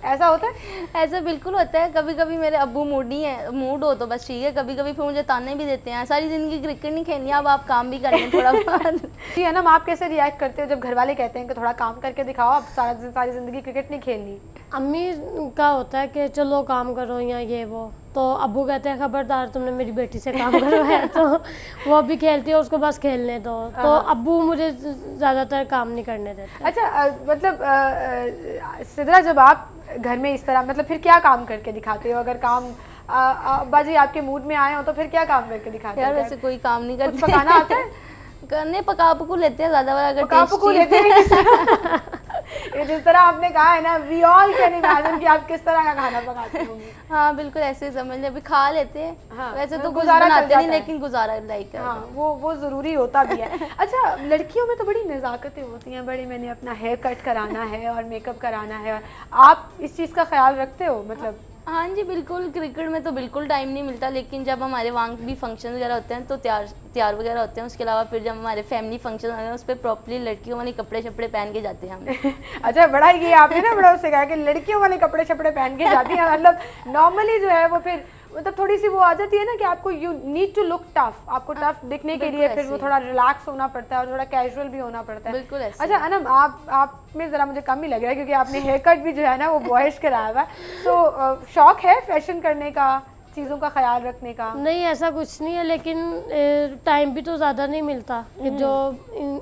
ऐसा होता है? ऐसा बिल्कुल होता है। कभी कभी मेरे अब्बू मूड हो तो बस ठीक है, कभी कभी फिर मुझे ताने भी देते हैं, सारी ज़िंदगी क्रिकेट नहीं खेलनी, अब आप काम भी कर लें थोड़ा बहुत। जी है ना, आप कैसे रिएक्ट करते हो जब घर वाले कहते हैं कि थोड़ा काम करके दिखाओ, अब सारी ज़िंदगी क्रिकेट नहीं खेलनी? अम्मी का होता है कि चलो काम करो या ये वो, तो अब्बू कहते हैं खबरदार तुमने मेरी बेटी से काम करवाया तो वो भी खेलती है, उसको बस खेलने दो। तो अब्बू मुझे ज़्यादातर काम नहीं करने देते। अच्छा, मतलब सिद्रा जब आप घर में इस तरह, मतलब फिर क्या काम करके दिखाते हो? अगर काम अब्बा जी आपके मूड में आए हो तो फिर क्या काम करके दिखाते यार हैं? वैसे कोई काम नहीं कुछ करते। पकाना आता है? करने पका पकू लेते हैं ज्यादा बार, अगर पका लेते हैं। ये जिस तरह आपने कहा है ना, वी ऑल कैन इमेजिन कि आप किस तरह का खाना पकाते होंगे। हाँ बिल्कुल ऐसे समझ ले, अभी खा लेते हैं। हाँ, वैसे तो कुछ गुजारा बनाते चल नहीं, जाता है। लेकिन गुजारा लाइक हाँ, वो ज़रूरी होता भी है। अच्छा, लड़कियों में तो बड़ी नज़ाकतें होती हैं, बड़ी मैंने अपना हेयर कट कराना है और मेकअप कराना है, और आप इस चीज़ का ख्याल रखते हो? मतलब हाँ जी बिल्कुल, क्रिकेट में तो बिल्कुल टाइम नहीं मिलता, लेकिन जब हमारे वहाँ भी फंक्शन वगैरह होते हैं तो तैयार वगैरह होते हैं। उसके अलावा फिर जब हमारे फैमिली फंक्शन होते हैं उस पर प्रॉपरली लड़कियों वाले कपड़े शपड़े पहन के जाते हैं हम। अच्छा, बड़ा ये आपने ना बड़ा उससे कहा कि लड़कियों वाले कपड़े शपड़े पहन के जाती हैं, मतलब नॉर्मली जो है वो फिर मतलब थोड़ी सी वो आ जाती है ना कि आपको you need to look tough, आपको टफ दिखने के लिए फिर वो थोड़ा रिलैक्स होना पड़ता है और थोड़ा कैजुअल भी होना पड़ता है। बिल्कुल ऐसे। अच्छा अनम, आप में ज़रा मुझे कम ही लग रहा है क्योंकि आपने हेयर कट भी जो है ना वो बॉयश कराया हुआ है, तो शौक है फैशन करने का, चीज़ों का ख्याल रखने का? नहीं, ऐसा कुछ नहीं है, लेकिन टाइम भी तो ज़्यादा नहीं मिलता कि जो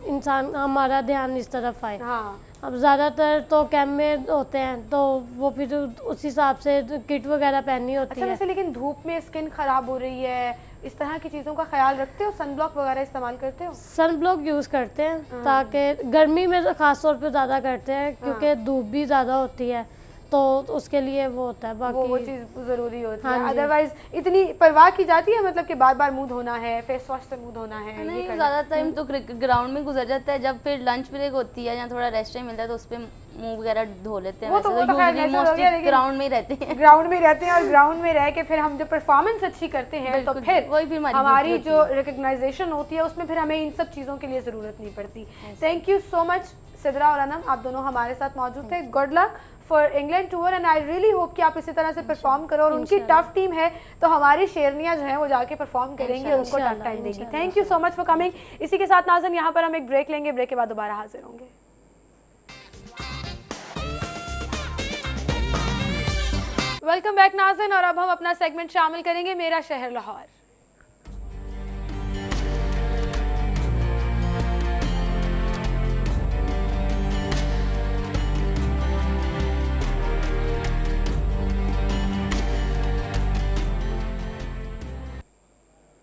इंसान हमारा ध्यान इस तरफ आए। हाँ, अब ज़्यादातर तो कैंप में होते हैं तो वो फिर उस हिसाब से किट वगैरह पहननी होती अच्छा है। वैसे लेकिन धूप में स्किन खराब हो रही है, इस तरह की चीज़ों का ख्याल रखते हो? सन ब्लॉक वगैरह इस्तेमाल करते हो? सन ब्लॉक यूज़ करते हैं, ताकि गर्मी में तो ख़ास तौर पे ज़्यादा करते हैं क्योंकि धूप भी ज़्यादा होती है, तो उसके लिए वो होता है। बाकी वो चीज़ ज़रूरी होती है, हाँ जी। अदरवाइज इतनी परवाह की जाती है मतलब कि बार बार मुंह धोना है, फेस वॉश से मुंह धोना है? नहीं, ज़्यादा टाइम तो ग्राउंड में गुजर जाता है, जब फिर लंच ब्रेक होती है या थोड़ा रेस्ट टाइम मिलता है तो उस पर मुंह वगैरह धो लेते हैं। वो तो मोस्टली ग्राउंड में ही रहते हैं। ग्राउंड में रहते हैं और ग्राउंड में रह के फिर हम जब परफॉर्मेंस अच्छी करते हैं तो फिर वही फिर हमारी जो रिकग्नाइजेशन होती है उसमें फिर हमें इन सब चीज़ों के लिए ज़रूरत नहीं पड़ती। Thank you so much Sidra और अनम, आप दोनों हमारे साथ मौजूद थे। Good luck for England tour and I really hope कि आप इसी तरह से परफॉर्म करो, और उनकी टफ टीम है तो हमारी शेरनियां जो हैं वो जाके परफॉर्म करेंगी और उनको टफ टाइम देंगी। Thank you so much for coming. इसी के साथ नाज़रीन यहाँ पर हम एक ब्रेक लेंगे, ब्रेक के बाद दोबारा हाजिर होंगे। वेलकम बैक नाज़रीन, और अब हम अपना सेगमेंट शामिल करेंगे मेरा शहर लाहौर।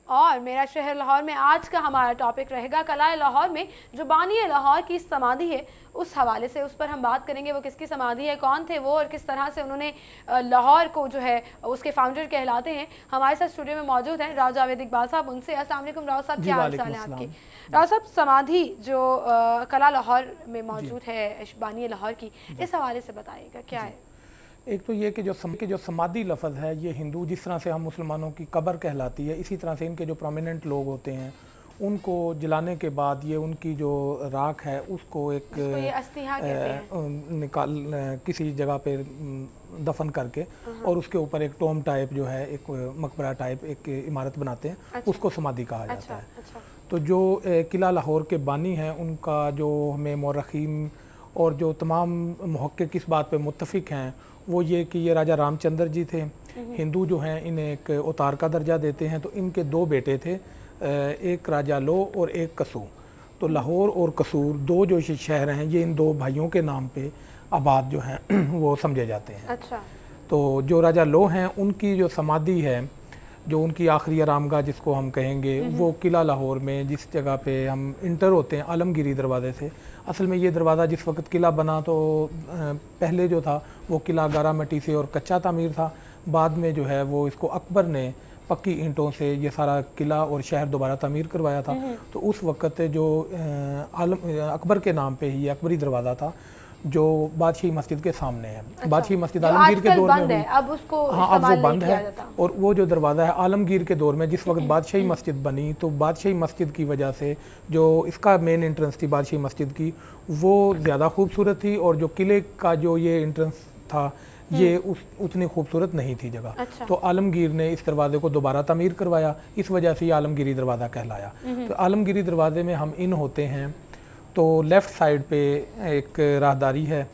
और मेरा शहर लाहौर में आज का हमारा टॉपिक रहेगा कलाए लाहौर में जो बानी लाहौर की समाधि है, उस हवाले से उस पर हम बात करेंगे। वो किसकी समाधि है, कौन थे वो और किस तरह से उन्होंने लाहौर को जो है उसके फाउंडर कहलाते हैं। हमारे साथ स्टूडियो में मौजूद हैं राव जावेद इकबाल साहब, उनसे अस्सलाम वालेकुम राव साहब, क्या हाल चाल है आपके? राव साहब, समाधि जो कला लाहौर में मौजूद है बानी लाहौर की, इस हवाले से बताइएगा क्या है? एक तो ये कि जो समाधि लफ्ज़ है ये हिंदू, जिस तरह से हम मुसलमानों की कब्र कहलाती है, इसी तरह से इनके जो प्रोमिनेंट लोग होते हैं उनको जलाने के बाद ये उनकी जो राख है उसको एक निकाल किसी जगह पे दफन करके और उसके ऊपर एक टॉम टाइप जो है, एक मकबरा टाइप एक इमारत बनाते हैं। अच्छा। उसको समाधि कहा जाता है। अच्छा। तो जो किला लाहौर के बानी हैं उनका जो हमें मौरखीन और जो तमाम मुहक्किक इस बात पे मुत्तफिक हैं वो ये कि ये राजा रामचंद्र जी थे। हिंदू जो हैं इन्हें एक उतार का दर्जा देते हैं। तो इनके दो बेटे थे, एक राजा लो और एक कसूर। तो लाहौर और कसूर दो जो शहर हैं ये इन दो भाइयों के नाम पे आबाद जो हैं वो समझे जाते हैं। अच्छा। तो जो राजा लो हैं उनकी जो समाधि है, जो उनकी आखिरी आरामगाह जिसको हम कहेंगे, वो किला लाहौर में जिस जगह पे हम इंटर होते हैं आलमगीरी दरवाज़े से। असल में ये दरवाज़ा जिस वक्त किला बना तो पहले जो था वो किला गारा मिट्टी से और कच्चा तामीर था। बाद में जो है वो इसको अकबर ने पक्की ईंटों से ये सारा किला और शहर दोबारा तामीर करवाया था। तो उस वक्त जो अकबर के नाम पे ही अकबरी दरवाज़ा था जो बादशाही मस्जिद के सामने है। अच्छा। बादशाही मस्जिद आलमगीर के दौर में अब उसको अब वो बंद है। और वो जो दरवाज़ा है आलमगीर के दौर में जिस वक्त बादशाही मस्जिद बनी तो बादशाही मस्जिद की वजह से जो इसका मेन एंट्रेंस थी बादशाही मस्जिद की वो ज़्यादा खूबसूरत थी और जो किले का जो ये एंट्रेंस था ये उतनी खूबसूरत नहीं थी जगह। अच्छा। तो आलमगीर ने इस दरवाजे को दोबारा तामीर करवाया, इस वजह से ये आलमगीरी दरवाज़ा कहलाया। तो आलमगीरी दरवाजे में हम इन होते हैं तो लेफ़्ट साइड पे एक राहदारी है,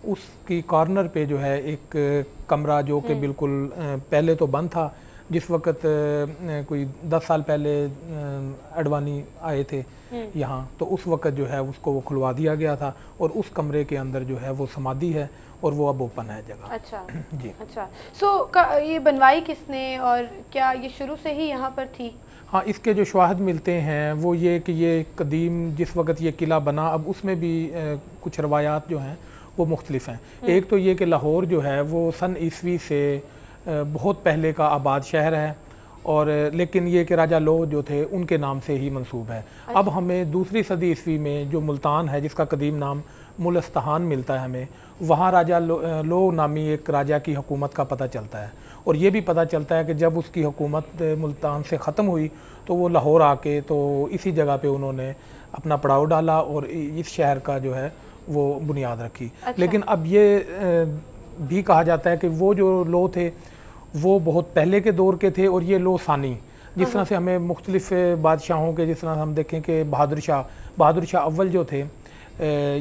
उसकी कॉर्नर पे जो है एक कमरा जो कि बिल्कुल पहले तो बंद था। जिस वक्त कोई 10 साल पहले अडवाणी आए थे यहाँ तो उस वक्त जो है उसको वो खुलवा दिया गया था और उस कमरे के अंदर जो है वो समाधि है और वो अब ओपन है जगह। अच्छा जी अच्छा। ये बनवाई किसने और क्या ये शुरू से ही यहाँ पर थी? हाँ, इसके जो शवाहद मिलते हैं वो ये कि ये कदीम जिस वक्त ये किला बना, अब उसमें भी कुछ रवायात जो हैं वो मुख्तलिफ हैं। एक तो ये कि लाहौर जो है वो सन ईस्वी से बहुत पहले का आबाद शहर है, और लेकिन ये कि राजा लोह जो थे उनके नाम से ही मंसूब है। अब हमें दूसरी सदी ईस्वी में जो मुल्तान है जिसका कदीम नाम मुलस्तहान मिलता है हमें, वहाँ राजा लोह नामी एक राजा की हुकूमत का पता चलता है, और ये भी पता चलता है कि जब उसकी हुकूमत मुल्तान से ख़त्म हुई तो वो लाहौर आके तो इसी जगह पे उन्होंने अपना पड़ाव डाला और इस शहर का जो है वो बुनियाद रखी। अच्छा। लेकिन अब ये भी कहा जाता है कि वो जो लोह थे वो बहुत पहले के दौर के थे, और ये लोह सानी, जिस तरह से हमें मुख्तलिफ बादशाहों के, जिस तरह हम देखें कि बहादुर शाह अव्वल जो थे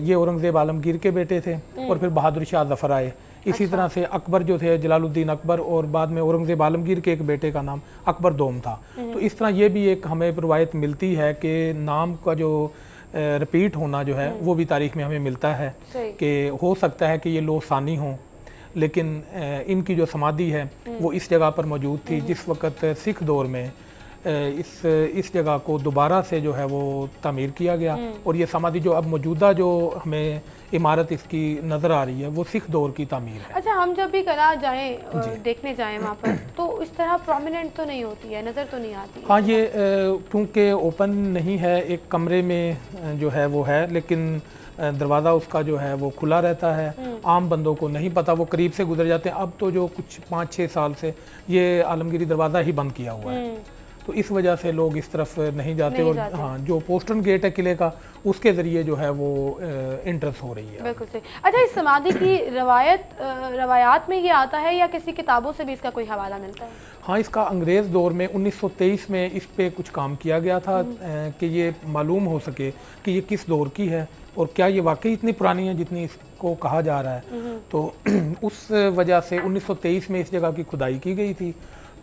ये औरंगज़ेब आलमगीर के बेटे थे, और फिर बहादुर शाह ज़फ़र आए। इसी तरह से अकबर जो थे जलालुद्दीन अकबर, और बाद में औरंगज़ेब आलमगीर के एक बेटे का नाम अकबर दोम था। तो इस तरह ये भी एक हमें रवायत मिलती है कि नाम का जो रिपीट होना जो है वो भी तारीख में हमें मिलता है कि हो सकता है कि ये लोग सानी हों, लेकिन इनकी जो समाधि है वो इस जगह पर मौजूद थी जिस वक्त सिख दौर में इस जगह को दोबारा से जो है वो तामीर किया गया, और ये समाधि जो अब मौजूदा जो हमें इमारत इसकी नज़र आ रही है वो सिख दौर की तामीर है। अच्छा, हम जब भी कला जाएं देखने जाएं वहाँ पर तो इस तरह प्रोमिनेंट तो नहीं होती है, नज़र तो नहीं आती? हाँ, ये क्योंकि ओपन नहीं है, एक कमरे में जो है वो है, लेकिन दरवाज़ा उसका जो है वो खुला रहता है, आम बंदों को नहीं पता, वो करीब से गुजर जाते हैं। अब तो जो कुछ 5-6 साल से ये आलमगीरी दरवाज़ा ही बंद किया हुआ है, तो इस वजह से लोग इस तरफ नहीं जाते, और हाँ, जो पोस्टर्न गेट है किले का उसके ज़रिए जो है वो इंट्रेंस हो रही है। बिल्कुल सही। अच्छा, इस समाधि की रवायात में ये आता है या किसी किताबों से भी इसका कोई हवाला मिलता है? हाँ, इसका अंग्रेज़ दौर में 1923 में इस पे कुछ काम किया गया था कि ये मालूम हो सके कि ये किस दौर की है और क्या ये वाकई इतनी पुरानी है जितनी इसको कहा जा रहा है। तो उस वजह से 1923 में इस जगह की खुदाई की गई थी,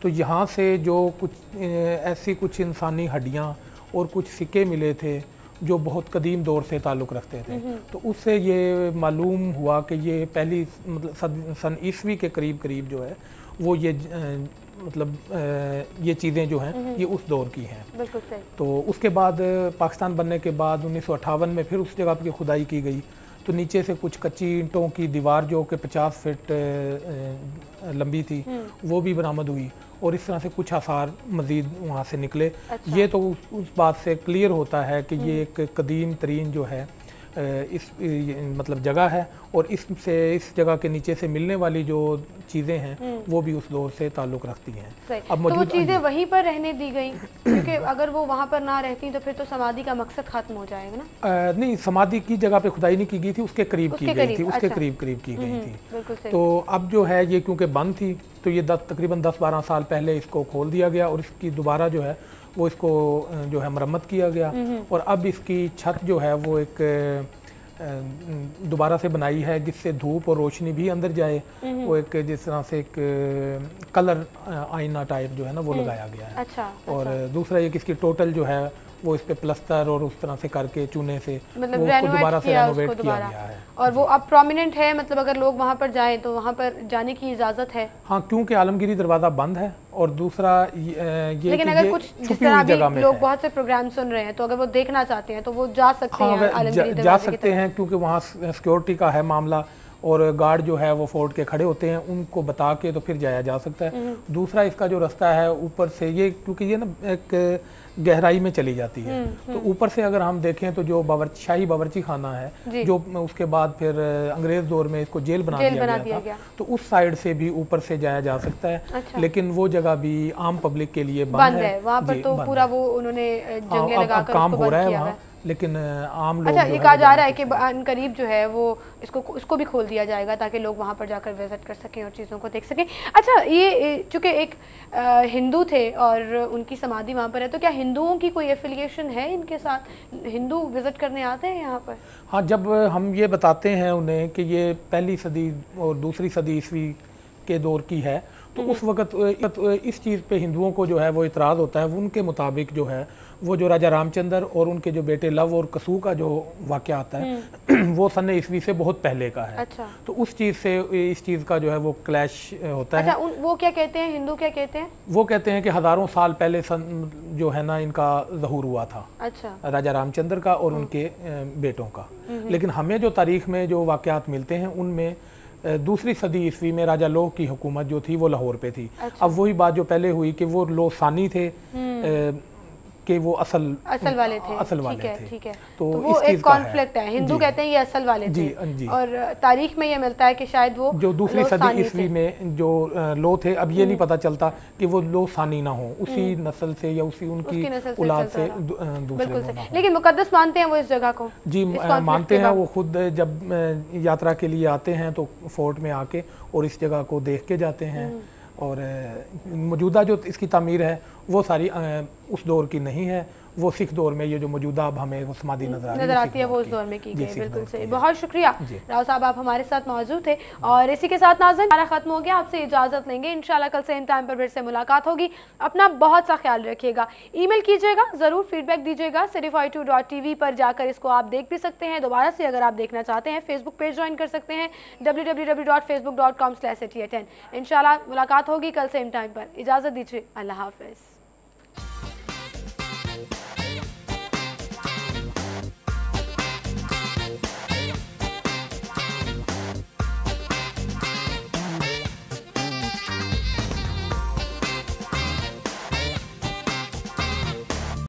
तो यहाँ से जो कुछ ऐसी कुछ इंसानी हड्डियाँ और कुछ सिक्के मिले थे जो बहुत कदीम दौर से ताल्लुक़ रखते थे, तो उससे ये मालूम हुआ कि ये पहली मतलब सन ईस्वी के करीब जो है वो ये मतलब ये चीज़ें जो हैं ये उस दौर की हैं। बिल्कुल सही। तो उसके बाद पाकिस्तान बनने के बाद 1958 में फिर उस जगह पर खुदाई की गई, तो नीचे से कुछ कच्ची ईंटों की दीवार जो कि 50 फीट लंबी थी वो भी बरामद हुई, और इस तरह से कुछ आसार मज़ीद वहाँ से निकले। अच्छा। ये तो उस बात से क्लियर होता है कि ये एक कदीम तरीन जो है इस मतलब जगह है, और इस जगह के नीचे से मिलने वाली जो चीज़ें हैं वो भी उस दौर से ताल्लुक़ रखती हैं। अब तो वो चीज़ें वहीं पर रहने दी गई, क्योंकि अगर वो वहाँ पर ना रहती तो फिर तो समाधि का मकसद ख़त्म हो जाएगा ना? नहीं, समाधि की जगह पे खुदाई नहीं की गई थी, उसके करीब की गई थी, उसके करीब की गई थी। तो अब जो है ये क्योंकि बंद थी तो ये तकरीबन 10-12 साल पहले इसको खोल दिया गया, और इसकी दोबारा जो है वो इसको जो है मरम्मत किया गया, और अब इसकी छत जो है वो एक दोबारा से बनाई है जिससे धूप और रोशनी भी अंदर जाए। वो एक जिस तरह से एक कलर आईना टाइप जो है ना वो लगाया गया है। अच्छा, और दूसरा ये कि इसकी टोटल जो है वो इस पे प्लस्तर और उस तरह से करके चूने से मतलब वो उसको दोबारा से रेनोवेट किया गया है, और वो अब प्रोमिनेंट है, मतलब अगर लोग वहाँ पर जाएं तो वहाँ पर जाने की इजाज़त है? हाँ, क्योंकि आलमगीरी दरवाज़ा बंद है, और दूसरा ये लेकिन अगर कुछ जिस तरह अभी लोग बहुत से प्रोग्राम सुन रहे हैं तो अगर वो देखना चाहते हैं तो वो जा सकते हैं आलमगीरी दरवाजे जा सकते हैं, क्योंकि वहाँ सिक्योरिटी का है मामला, और गार्ड जो है वो फोर्ट के खड़े होते हैं, उनको बता के तो फिर जाया जा सकता है। दूसरा इसका जो रास्ता है ऊपर से, ये क्योंकि ये ना एक गहराई में चली जाती है, तो ऊपर से अगर हम देखें तो जो शाही बावर्ची खाना है जो उसके बाद फिर अंग्रेज दौर में इसको जेल बना दिया गया था, तो उस साइड से भी ऊपर से जाया जा सकता है। अच्छा। लेकिन वो जगह भी आम पब्लिक के लिए बंद है। वहाँ पर तो पूरा वो उन्होंने जंगले लगाकर काम हो रहा है वहाँ, लेकिन आम लोग। अच्छा, ये कहा जा रहा है कि करीब जो है वो इसको भी खोल दिया जाएगा ताकि लोग वहाँ पर जाकर विजिट कर सकें और चीज़ों को देख सकें। अच्छा, ये चूँकि एक हिंदू थे और उनकी समाधि वहाँ पर है, तो क्या हिंदुओं की कोई एफिलिएशन है इनके साथ? हिंदू विजिट करने आते हैं यहाँ पर? हाँ, जब हम ये बताते हैं उन्हें कि ये पहली सदी और दूसरी सदी ईस्वी के दौर की है, तो उस वक्त इस चीज़ पे हिंदुओं को जो है वो इतराज़ होता है। उनके मुताबिक जो है वो जो राजा रामचंद्र और उनके जो बेटे लव और कसू का जो वाक़या आता है वो सन ईस्वी से बहुत पहले का है। अच्छा। तो उस चीज़ से इस चीज़ का जो है वो क्लैश होता है। वो क्या कहते हैं, हिंदू क्या कहते हैं? वो कहते हैं कि हज़ारों साल पहले जो है ना इनका ज़हूर हुआ था। अच्छा। राजा रामचंद्र का और उनके बेटों का। लेकिन हमें जो तारीख में जो वाक़यात मिलते हैं उनमें दूसरी सदी ईस्वी में राजा लोह की हुकूमत जो थी वो लाहौर पे थी। अच्छा। अब वही बात जो पहले हुई कि वो लोह सानी थे कि वो असल वाले थे। ठीक है। तो वो एक कॉन्फ्लिक्ट है, हिंदू कहते हैं ये असल वाले थे जी। और तारीख में ये मिलता है कि शायद वो जो दूसरी सदी ईस्वी में जो लो थे, अब ये नहीं पता चलता कि वो लो सानी ना हो, उसी नस्ल से या उसी उनकी औलाद से दूसरे। लेकिन मुकद्दस मानते हैं वो इस जगह को? जी मानते हैं। वो खुद जब यात्रा के लिए आते हैं तो फोर्ट में आके और इस जगह को देख के जाते हैं। और मौजूदा जो इसकी तामीर है वो सारी उस दौर की नहीं है, वो सिख दौर में ये जो मौजूदा अब हमें वो समाधि नजर आती है वो उस दौर में की गई। बिल्कुल सही, बहुत शुक्रिया राव साहब, आप हमारे साथ मौजूद थे। और इसी के साथ नाज़रीन हमारा खत्म हो गया, आपसे इजाज़त लेंगे। इंशाल्लाह कल सेम टाइम पर फिर से मुलाकात होगी। अपना बहुत सा ख्याल रखिएगा, ईमेल कीजिएगा, ज़रूर फीडबैक दीजिएगा। cityfoy2.tv पर जाकर इसको आप देख भी सकते हैं दोबारा से अगर आप देखना चाहते हैं। फेसबुक पेज ज्वाइन कर सकते हैं www.facebook.com/city10। इंशाल्लाह मुलाकात होगी कल सेम टाइम पर। इजाज़त दीजिए, अल्लाह हाफ़िज़।